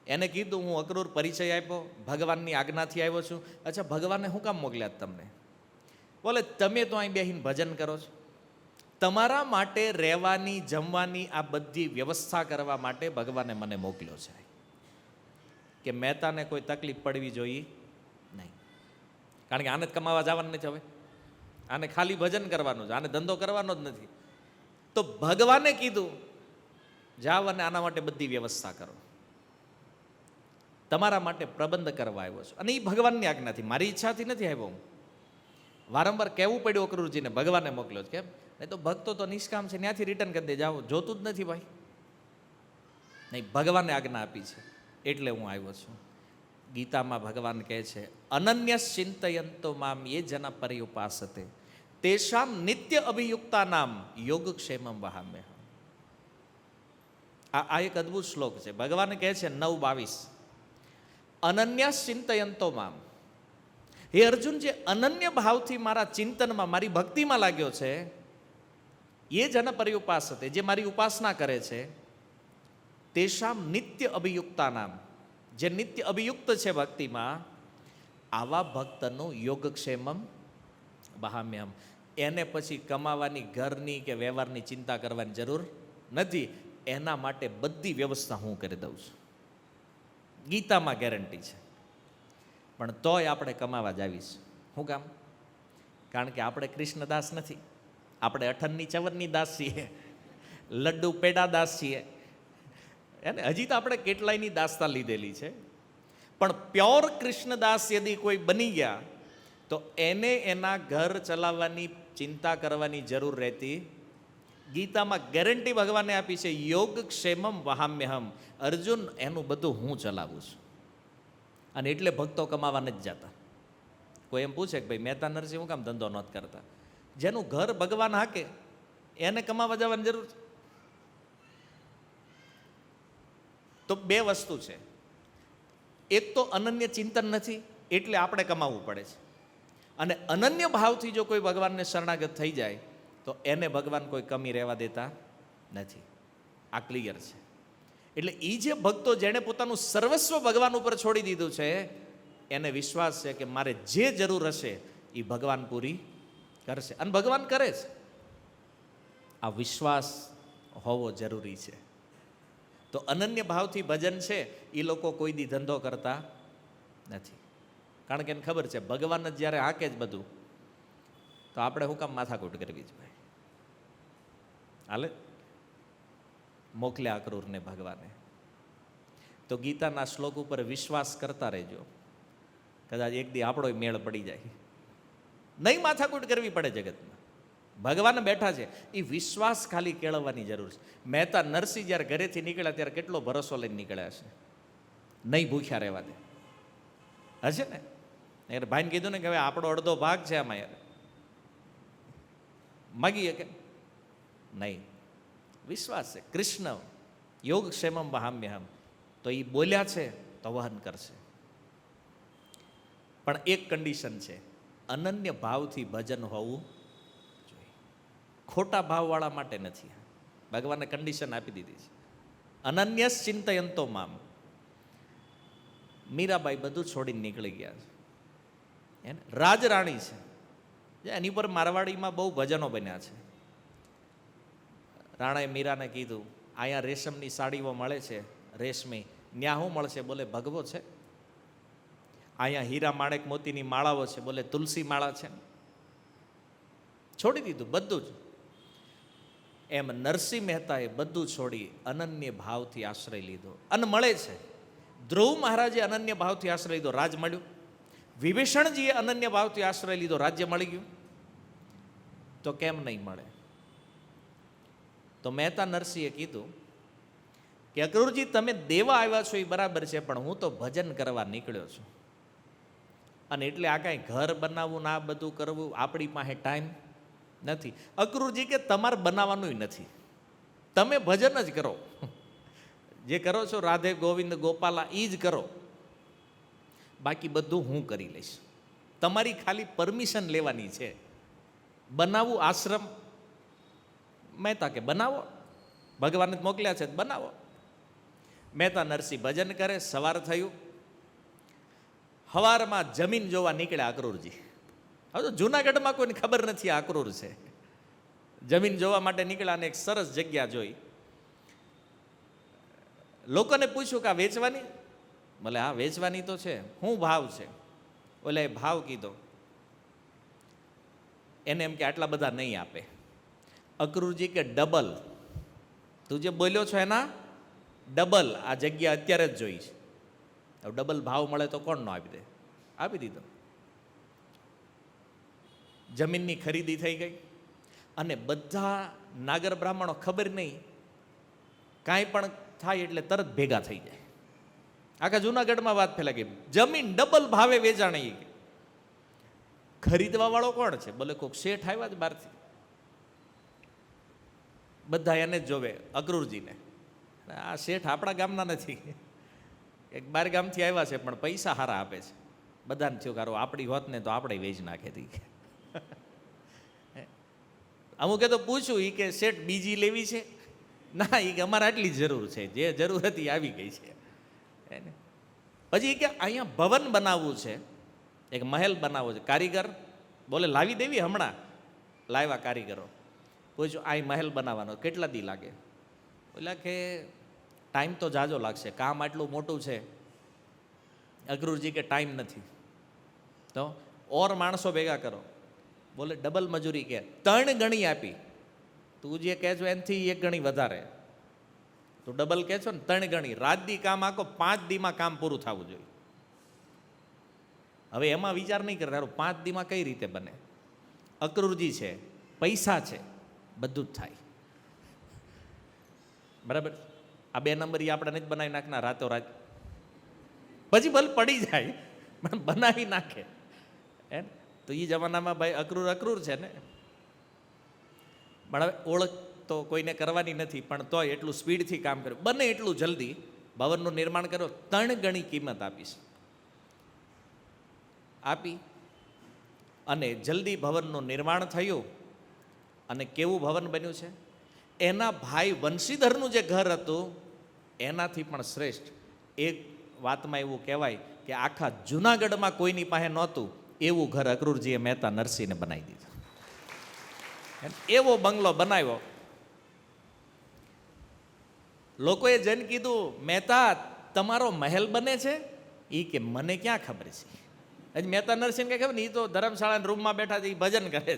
A: એને કીધું હું અક્રૂર પરિચય આપ્યો, ભગવાનની આજ્ઞાથી આવ્યો છું. અચ્છા, ભગવાને શું કામ મોકલ્યા તમને? બોલે તમે તો અહીં બેહીને ભજન કરો છો, તમારા માટે રહેવાની જમવાની આ બધી વ્યવસ્થા કરવા માટે ભગવાને મને મોકલ્યો છે કે મહેતાને કોઈ તકલીફ પડવી જોઈએ નહીં. કારણ કે આને જ કમાવા જવાનું નથી, હવે આને ખાલી ભજન કરવાનું છે, આને ધંધો કરવાનો જ નથી. તો ભગવાને કીધું જાઓ અને આના માટે બધી વ્યવસ્થા કરો, તમારા માટે પ્રબંધ કરવા આવ્યો છું. અને એ ભગવાનની આજ્ઞાથી, મારી ઈચ્છાથી નથી આવ્યો. હું વારંવાર કહેવું પડ્યું અક્રૂરજીને, ભગવાને મોકલ્યો છે. કેમ? નહીં તો ભક્તો તો નિષ્કામ છે, ત્યાંથી રિટર્ન કરી દે, જાઓ, જોતું જ નથી ભાઈ. નહીં, ભગવાને આજ્ઞા આપી છે એટલે હું આવ્યો છું. ગીતામાં ભગવાન કહે છે, અનન્ય ચિંતયંતો મામ યે જના પર્યુપાસતે તેષામ નિત્ય અભિયુક્તા નામ યોગક્ષેમમ વહામ્યહમ. આ એક અદ્ભુત શ્લોક છે. ભગવાન કહે છે 9:22, અનન્ય ચિંતયંતો મામ. હે અર્જુન, જે અનન્ય ભાવથી મારા ચિંતનમાં, મારી ભક્તિમાં લાગ્યો છે, એ જન પર્યુપાસતે, જે મારી ઉપાસના કરે છે, તેષામ નિત્ય અભિયુક્તા નામ, જે નિત્ય અભિયુક્ત છે ભક્તિમાં, આવા ભક્તનું યોગક્ષેમમ વહામ્યહમ. એને પછી કમાવાની, ઘરની કે વ્યવહારની ચિંતા કરવાની જરૂર નથી. એના માટે બધી વ્યવસ્થા હું કરી દઉં છું. ગીતામાં ગેરંટી છે. પણ તોય આપણે કમાવા જ આવીશું. શું કામ? કારણ કે આપણે કૃષ્ણદાસ નથી, આપણે 58 દાસ છીએ, લડ્ડુ પેડા દાસ છીએ. એને હજી તો આપણે કેટલાયની દાસતા લીધેલી છે. પણ પ્યોર કૃષ્ણદાસ યદી કોઈ બની ગયા તો એને એના ઘર ચલાવવાની ચિંતા કરવાની જરૂર રહેતી. ગીતામાં ગેરંટી ભગવાને આપી છે, યોગ ક્ષેમમ વહામ્યહમ. અર્જુન, એનું બધું હું ચલાવું છું. અને એટલે ભક્તો કમાવા નથી જતા. કોઈ એમ પૂછે કે ભાઈ મહેતા નરસિંહ હું કામ ધંધો નહોત કરતા? જેનું ઘર ભગવાન હાકે એને કમાવા જવાની જરૂર છે? તો બે વસ્તુ છે. એક તો અનન્ય ચિંતન નથી એટલે આપણે કમાવવું પડે છે. અને અનન્ય ભાવથી જો કોઈ ભગવાનને શરણાગત થઈ જાય તો એને ભગવાન કોઈ કમી રહેવા દેતા નથી. આ ક્લિયર છે. એટલે એ જે ભક્તો જેણે પોતાનું સર્વસ્વ ભગવાન ઉપર છોડી દીધું છે, એને વિશ્વાસ છે કે મારે જે જરૂર હશે એ ભગવાન પૂરી કરશે. અને ભગવાન કરે છે. આ વિશ્વાસ હોવો જરૂરી છે. તો અનન્ય ભાવથી ભજન છે એ લોકો કોઈ દી ધંધો કરતા નથી. કારણ કે એને ખબર છે ભગવાન જ જ્યારે હાકે જ બધું, તો આપણે શું કામ માથાકૂટ કરવી જ ભાઈ? હાલે મોકલ્યા અક્રૂરને ભગવાને. તો ગીતાના શ્લોક ઉપર વિશ્વાસ કરતા રહેજો, કદાચ એક દી આપણો મેળ પડી જાય. નહીં માથાકૂટ કરવી પડે જગતમાં. ભગવાન બેઠા છે, એ વિશ્વાસ ખાલી કેળવવાની જરૂર છે. મહેતા નરસિંહ જ્યારે ઘરેથી નીકળ્યા ત્યારે કેટલો ભરોસો લઈને નીકળ્યા હશે, નહીં ભૂખ્યા રહેવા દે હશે ને. યાર ભાઈને કીધું ને કે હવે આપણો અડધો ભાગ છે આમાં, યાર માગીએ કે નહીં. વિશ્વાસ છે. કૃષ્ણ યોગ ક્ષેમમ વહામ્યહમ, તો એ બોલ્યા છે તો વહન કરશે. પણ એક કન્ડિશન છે, અનન્ય ભાવથી ભજન હોવું જોઈએ. ખોટા ભાવવાળા માટે નથી. ભગવાને કન્ડિશન આપી દીધી છે. અનન્ય ચિંતયંતો મામ. મીરાબાઈ બધું છોડીને નીકળી ગયા છે. એને રાજરાણી છે, એની પર મારવાડીમાં બહુ ભજનો બન્યા છે. રાણાએ મીરાને કીધું, અહીંયા રેશમની સાડીઓ મળે છે, રેશમી, ન્યા શું મળશે? બોલે ભગવો છે. અહીંયા હીરા માણેક મોતીની માળાઓ છે, બોલે તુલસી માળા છે. છોડી દીધું બધું જ. એમ નરસિંહ મહેતાએ બધું છોડી અનન્ય ભાવથી આશ્રય લીધો અને મળે છે. ધ્રુવ મહારાજે અનન્ય ભાવથી આશ્રય લીધો, રાજ મળ્યું. વિભીષણજીએ અનન્ય ભાવથી આશ્રય લીધો, રાજ્ય મળી ગયું. તો કેમ નહીં મળે? તો મહેતા નરસિંહે કીધું કે અક્રૂરજી, તમે દેવા આવ્યા છો એ બરાબર છે, પણ હું તો ભજન કરવા નીકળ્યો છું. અને એટલે આ કાંઈ ઘર બનાવવું ના બધું કરવું, આપણી પાસે ટાઈમ નથી. અક્રૂરજી કે તમારે બનાવવાનું નથી, તમે ભજન જ કરો. જે કરો છો રાધે ગોવિંદ ગોપાલા એ જ કરો, બાકી બધું હું કરી લઈશ. તમારી ખાલી પરમિશન લેવાની છે. બનાવવું આશ્રમ, મહેતા કે બનાવો. ભગવાને જ મોકલ્યા છે, બનાવો. મહેતા નરસિંહ ભજન કરે. સવાર થયું, સવારમાં જમીન જોવા નીકળ્યા અક્રૂરજી. હવે તો જુનાગઢમાં કોઈને ખબર નથી આ અક્રૂર છે. જમીન જોવા માટે નીકળ્યા અને એક સરસ જગ્યા જોઈ. લોકોને પૂછ્યું કે આ વેચવાની? ભલે હા વેચવાની તો છે. શું ભાવ છે? ઓલે ભાવ કીધો. એને એમ કે આટલા બધા નહીં આપે. અક્રૂરજી કે ડબલ, તું જે બોલ્યો છો એના ડબલ આ જગ્યા અત્યારે જ જોઈ છે. હવે ડબલ ભાવ મળે તો કોણ ન આપી દે? આપી દીધો. જમીનની ખરીદી થઈ ગઈ અને બધા નાગર બ્રાહ્મણો ખબર નહીં, કાંઈ પણ થાય એટલે તરત ભેગા થઈ જાય. આખા જુનાગઢમાં વાત ફેલા ગઈ, જમીન ડબલ ભાવે વેચાણી. ખરીદવા વાળો કોણ છે? બોલે કોઈક શેઠ આવ્યા જ બહારથી. બધા એને જ જોવે, અક્રૂરજીને. આ શેઠ આપણા ગામના નથી, એક બાર ગામથી આવ્યા છે, પણ પૈસા સારા આપે છે. બધાને થયું કારો આપણી હોત ને તો આપણે વેચ નાખે. અમુકે તો પૂછ્યું, એ કે શેઠ બીજી લેવી છે? ના, એ કે અમારે આટલી જરૂર છે, જે જરૂર હતી આવી ગઈ છે. પછી કે અહીંયા ભવન બનાવવું છે, એક મહેલ બનાવવો છે. કારીગર બોલે લાવી દેવી હમણાં. લાવ્યા કારીગરો. પૂછ્યું આ મહેલ બનાવવાનો કેટલા દી લાગે? બોલા કે ટાઈમ તો જાજો લાગશે, કામ આટલું મોટું છે. અક્રૂરજી કે ટાઈમ નથી તો ઓર માણસો ભેગા કરો. બોલે ડબલ મજૂરી કે 3 ગણી આપી. તું જે કહે છો એનાથી 1 ગણી વધારે. તું ડબલ કહે છો ને 3 ગણી. રાત દી કામ આખો 5 દીમાં કામ પૂરું થવું જોઈએ. હવે એમાં વિચાર નહીં કરે 5 દીમાં કઈ રીતે બને? અક્રૂરજી છે, પૈસા છે, બધું જ થાય. બરાબર. આ 2 નંબર આપણે નથી બનાવી નાખના રાતો રાત, પછી ભલે પડી જાય પણ બનાવી નાખે. તો એ જમાનામાં ભાઈ અક્રૂર છે ને. પણ હવે ઓળખ તો કોઈને કરવાની નથી, પણ તોય એટલું સ્પીડથી કામ કર્યું, બને એટલું જલ્દી ભવનનું નિર્માણ કર્યો. 3 ગણી કિંમત આપીશ. આપી અને જલ્દી ભવનનું નિર્માણ થયું. અને કેવું ભવન બન્યું છે? એના ભાઈ વંશીધરનું જે ઘર હતું એનાથી પણ શ્રેષ્ઠ. એક વાતમાં એવું કહેવાય કે આખા જુનાગઢમાં કોઈની પાસે નહોતું એવું ઘર અક્રૂરજીએ મહેતા નરસિંહને બનાવી દીધું. એવો બંગલો બનાવ્યો. લોકોએ જઈને કીધું મહેતા તમારો મહેલ બને છે? એ કે મને ક્યાં ખબર છે. હજી મહેતા નરસિંહ કઈ ખબર ને, એ તો ધર્મશાળાના રૂમમાં બેઠા છે, એ ભજન કરે.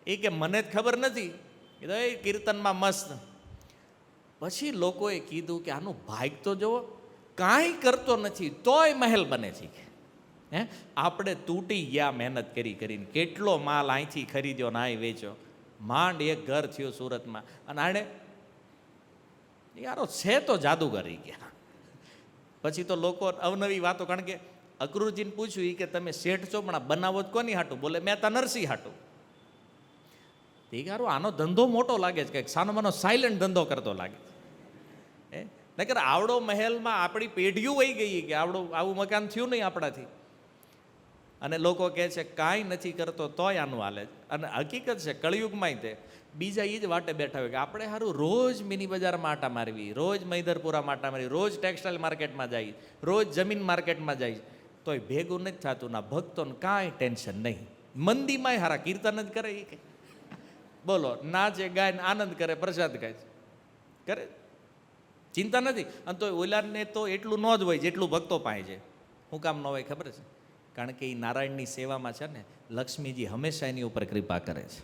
A: એ કે મને જ ખબર નથી. કીધું એ કીર્તનમાં મસ્ત. પછી લોકોએ કીધું કે આનું ભાગ તો જુઓ, કાંઈ કરતો નથી તોય મહેલ બને છે. આપણે તૂટી ગયા મહેનત કરી કરીને, કેટલો માલ અહીંથી ખરીદ્યો ને અહીં વેચ્યો, માંડ એક ઘર થયું સુરતમાં. અને આણે યારો છે તો જાદુગર રહી ગયા. પછી તો લોકો અવનવી વાતો, કારણ કે અક્રૂરજીને પૂછ્યું એ કે તમે શેઠ છો પણ આ બનાવો જ કોની હાટું? બોલે મહેતા નરસિંહ હાટું. એ કે આનો ધંધો મોટો લાગે છે, કે સાનો માનો સાયલેન્ટ ધંધો કરતો લાગે છે. નકર આવડો મહેલમાં આપણી પેઢીઓ વહી ગઈ કે આવું મકાન થયું નહીં આપણાથી. અને લોકો કહે છે કાંઈ નથી કરતો તોય આનું હાલે. અને હકીકત છે કળિયુગમાંય તે બીજા એ જ વાટે બેઠા હોય કે આપણે સારું રોજ મિની બજારમાં આટા મારવી, રોજ મૈદરપુરામાં આટા મારવી, રોજ ટેક્સટાઇલ માર્કેટમાં જાય, રોજ જમીન માર્કેટમાં જાય, તોય ભેગું નથી થતું. ના ભક્તોને કાંઈ ટેન્શન નહીં. મંદીમાંય હારા કીર્તન જ કરે. એ બોલો નાચે ગાય આનંદ કરે, પ્રસાદ ગાય કરે, ચિંતા નથી. અને તો ઓલાને તો એટલું ન જ હોય જેટલું ભક્તો પાસે છે. શું કામ ન હોય ખબર છે? કારણ કે એ નારાયણની સેવામાં છે ને, લક્ષ્મીજી હંમેશા એની ઉપર કૃપા કરે છે.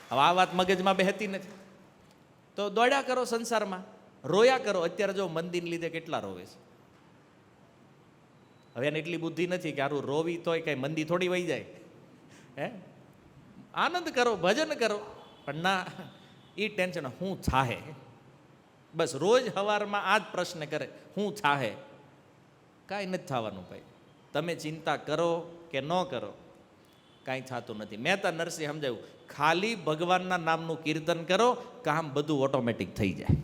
A: હવે આ વાત મગજમાં બેહતી નથી તો દોડ્યા કરો સંસારમાં, રોયા કરો. અત્યારે જો મંદીને લીધે કેટલા રોવે છે. હવે એને એટલી બુદ્ધિ નથી કે આરું રોવી તોય કઈ મંદી થોડી વહી જાય. આનંદ કરો, ભજન કરો, પણ ના, એ ટેન્શન હું થાહે. બસ રોજ સવારમાં આ જ પ્રશ્ન કરે, હું થાહે. કાંઈ નથી થવાનું ભાઈ. તમે ચિંતા કરો કે ન કરો, કાંઈ થતું નથી. મહેતા નરસિંહ સમજાયું, ખાલી ભગવાનના નામનું કીર્તન કરો, કામ બધું ઓટોમેટિક થઈ જાય.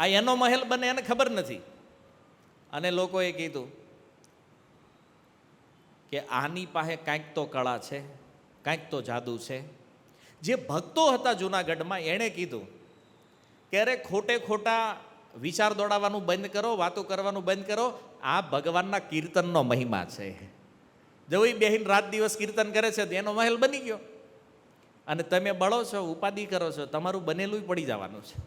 A: આ એનો મહેલ બને એને ખબર નથી. અને લોકોએ કીધું કે આની પાસે કાંઈક તો કળા છે, કાંઈક તો જાદુ છે. જે ભક્તો હતા જૂનાગઢમાં એણે કીધું કે અરે ખોટે ખોટા વિચાર દોડાવવાનું બંધ કરો, વાતો કરવાનું બંધ કરો, આ ભગવાનના કીર્તનનો મહિમા છે. જો એ બેહીન રાત દિવસ કીર્તન કરે છે એનો મહેલ બની ગયો, અને તમે બળો છો, ઉપાધિ કરો છો, તમારું બનેલું પડી જવાનું છે.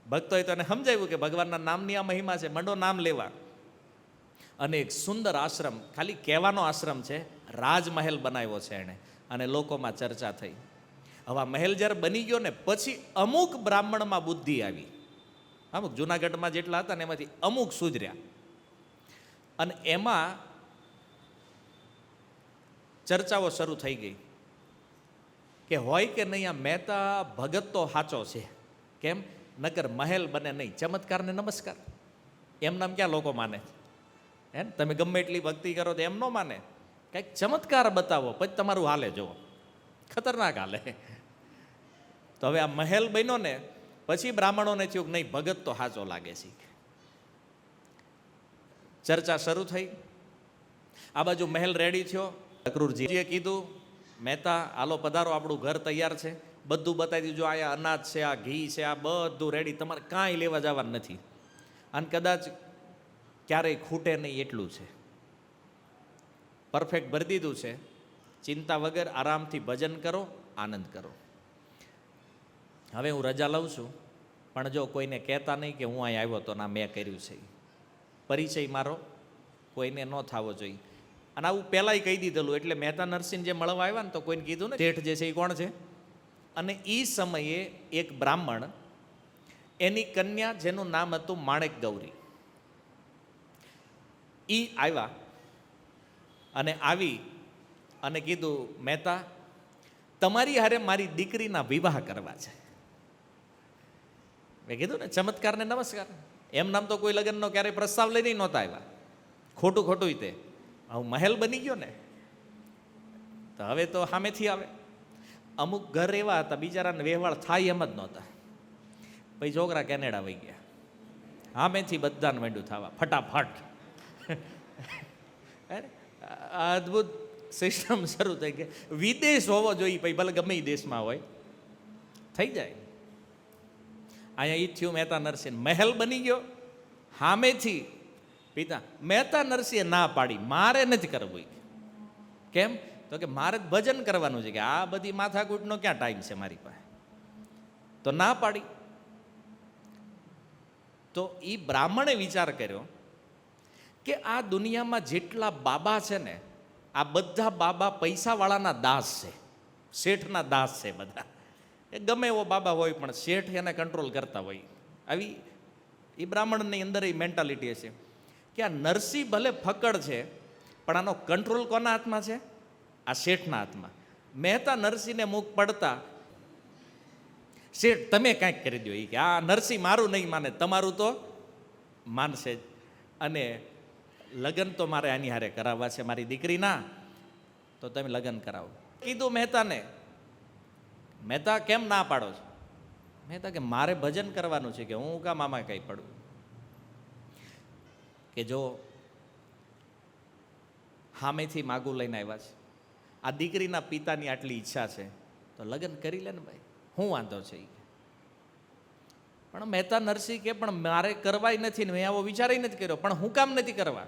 A: ભક્તોએ તો એને સમજાવ્યું કે ભગવાનના નામની આ મહિમા છે, મંડો નામ લેવા. અને એક સુંદર આશ્રમ, ખાલી કહેવાનો આશ્રમ છે, રાજમહેલ બનાવ્યો છે એણે, અને લોકોમાં ચર્ચા થઈ. હવે આ મહેલ જ્યારે બની ગયો ને પછી અમુક બ્રાહ્મણમાં બુદ્ધિ આવી, અમુક જૂનાગઢમાં જેટલા હતા ને એમાંથી અમુક સુધર્યા, અને એમાં ચર્ચાઓ શરૂ થઈ ગઈ કે હોય કે નહીં આ મહેતા ભગત તો સાચો છે, કેમ નકર મહેલ બને નહીં, ચમત્કાર ને નમસ્કાર એમ નામ ક્યાં લોકો માને હે? તમે ગમે એટલી ભક્તિ કરો તો એમ ન માને, કંઈક ચમત્કાર બતાવો પછી તમારું હાલે, જુઓ ખતરનાક હાલે. તો હવે આ મહેલ બન્યો ને પછી બ્રાહ્મણોને થયું કે નહીં ભગત તો સાચો લાગે છે. ચર્ચા શરૂ થઈ, આ બાજુ મહેલ રેડી થયો. અક્રૂરજીએ કીધું મહેતા હાલો પધારો, આપણું ઘર તૈયાર છે, બધું બતાવી દીધું, અહીંયા અનાજ છે, આ ઘી છે, આ બધું રેડી, તમારે કાંઈ લેવા જવાનું નથી, અને કદાચ ક્યારેય ખૂટે નહીં એટલું છે, પરફેક્ટ ભરી દીધું છે, ચિંતા વગર આરામથી ભજન કરો, આનંદ કરો. હવે હું રજા લઉં છું, પણ જો કોઈને કહેતા નહીં કે હું અહીં આવ્યો તો ના મેં કર્યું છે, પરિચય મારો કોઈને ન થવો જોઈએ. અને આવું પહેલાંય કહી દીધેલું, એટલે મહેતા નરસિંહ જે મળવા આવ્યા ને તો કોઈને કીધું ને શેઠ જે છે એ કોણ છે. અને એ સમયે એક બ્રાહ્મણ, એની કન્યા જેનું નામ હતું માણેક ગૌરી, એ આવ્યા અને આવી અને કીધું મહેતા તમારી હારે મારી દીકરીના વિવાહ કરવા છે. મેં કીધું ને ચમત્કાર ને નમસ્કાર, એમ નામ તો કોઈ લગ્નનો ક્યારેય પ્રસ્તાવ લઈને નહોતા આવ્યા, ખોટું ખોટું તે હવે મહેલ બની ગયો ને તો હવે તો સામેથી આવે. અમુક ઘર એવા હતા બિચારાને વ્યવહાર થાય એમ જ નહોતા, પછી છોકરા કેનેડા વહી ગયા, સામેથી બધાને માંડ્યું થવા ફટાફટ. અદ્ભુત સિસ્ટમ શરૂ થઈ ગઈ. વિદેશ હોવો જોઈએ, પછી ભલે ગમે એ દેશમાં હોય થઈ જાય. અહીંયા ઈ થયું મહેતા નરસિંહ, મહેલ બની ગયો, સામેથી પિતા મહેતા નરસિંહે ના પાડી, મારે નથી કરવું. કેમ તો કે મારે ભજન કરવાનું છે, કે આ બધી માથાકૂટનો ક્યાં ટાઈમ છે મારી પાસે, તો ના પાડી. તો એ બ્રાહ્મણે વિચાર કર્યો કે આ દુનિયામાં જેટલા બાબા છે ને આ બધા બાબા પૈસાવાળાના દાસ છે, શેઠના દાસ છે બધા. એ ગમે એવો બાબા હોય પણ શેઠ એને કંટ્રોલ કરતા હોય. આવી એ બ્રાહ્મણની અંદર એ મેન્ટાલિટી હશે કે આ નરસિંહ ભલે ફકડ છે પણ આનો કંટ્રોલ કોના હાથમાં છે? આ શેઠના હાથમાં. મહેતા નરસિંહને મુખ પડતા શેઠ તમે કાંઈક કરી દો, એ કે આ નરસિંહ મારું નહીં માને, તમારું તો માનશે જ, અને લગ્ન તો મારે આની હારે કરાવવા છે મારી દીકરીના, તો તમે લગ્ન કરાવો. કીધું મહેતાને, મહેતા કેમ ના પાડો છો? મહેતા કે મારે ભજન કરવાનું છે, કે હું કા મામા કઈ પડું. કે જો સામેથી માગું લઈને આવ્યા છે, આ દીકરીના પિતાની આટલી ઈચ્છા છે તો લગ્ન કરી લે ને ભાઈ, શું વાંધો છે. પણ મહેતા નરસિંહ કે પણ મારે કરવાય નથી ને મેં આવો વિચાર નથી કર્યો, પણ હું કામ નથી કરવા?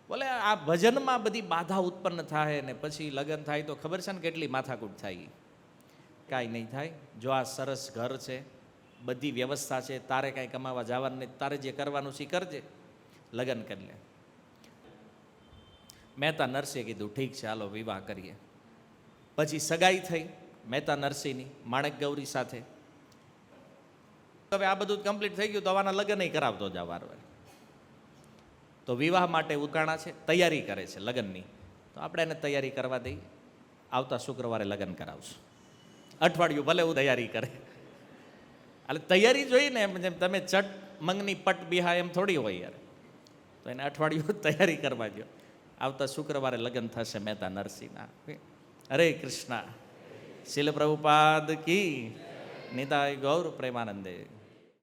A: બોલે આ ભજનમાં બધી બાધા ઉત્પન્ન થાય ને પછી લગ્ન થાય તો ખબર છે ને કેટલી માથાકૂટ થાય. કાંઈ નહીં થાય, જો આ સરસ ઘર છે, બધી વ્યવસ્થા છે, તારે કાંઈ કમાવા જવાનું નહીં, તારે જે કરવાનું છે કરજે, લગ્ન કરી લે. મહેતા નરસિંહે કીધું ઠીક છે હાલો વિવાહ કરીએ. પછી સગાઈ થઈ મહેતા નરસિંહની માણેક ગૌરી સાથે. હવે આ બધું કમ્પ્લીટ થઈ ગયું તો આવાના લગ્ન કરાવતો જ વારવાર. તો વિવાહ માટે ઉકાળા છે, તૈયારી કરે છે લગ્નની, તો આપણે એને તૈયારી કરવા દઈએ, આવતા શુક્રવારે લગ્ન કરાવશું. અઠવાડિયું ભલે હું તૈયારી કરે, એટલે તૈયારી જોઈએ ને, એમ જેમ તમે ચટ મંગની પટ બિહા એમ થોડી હોય યાર, તો એને અઠવાડિયું તૈયારી કરવા દો. આવતા શુક્રવારે લગ્ન થશે મહેતા નરસિંહના. હરે કૃષ્ણ. શીલ પ્રભુપાદ કી નિતાય ગૌર પ્રેમાનંદે.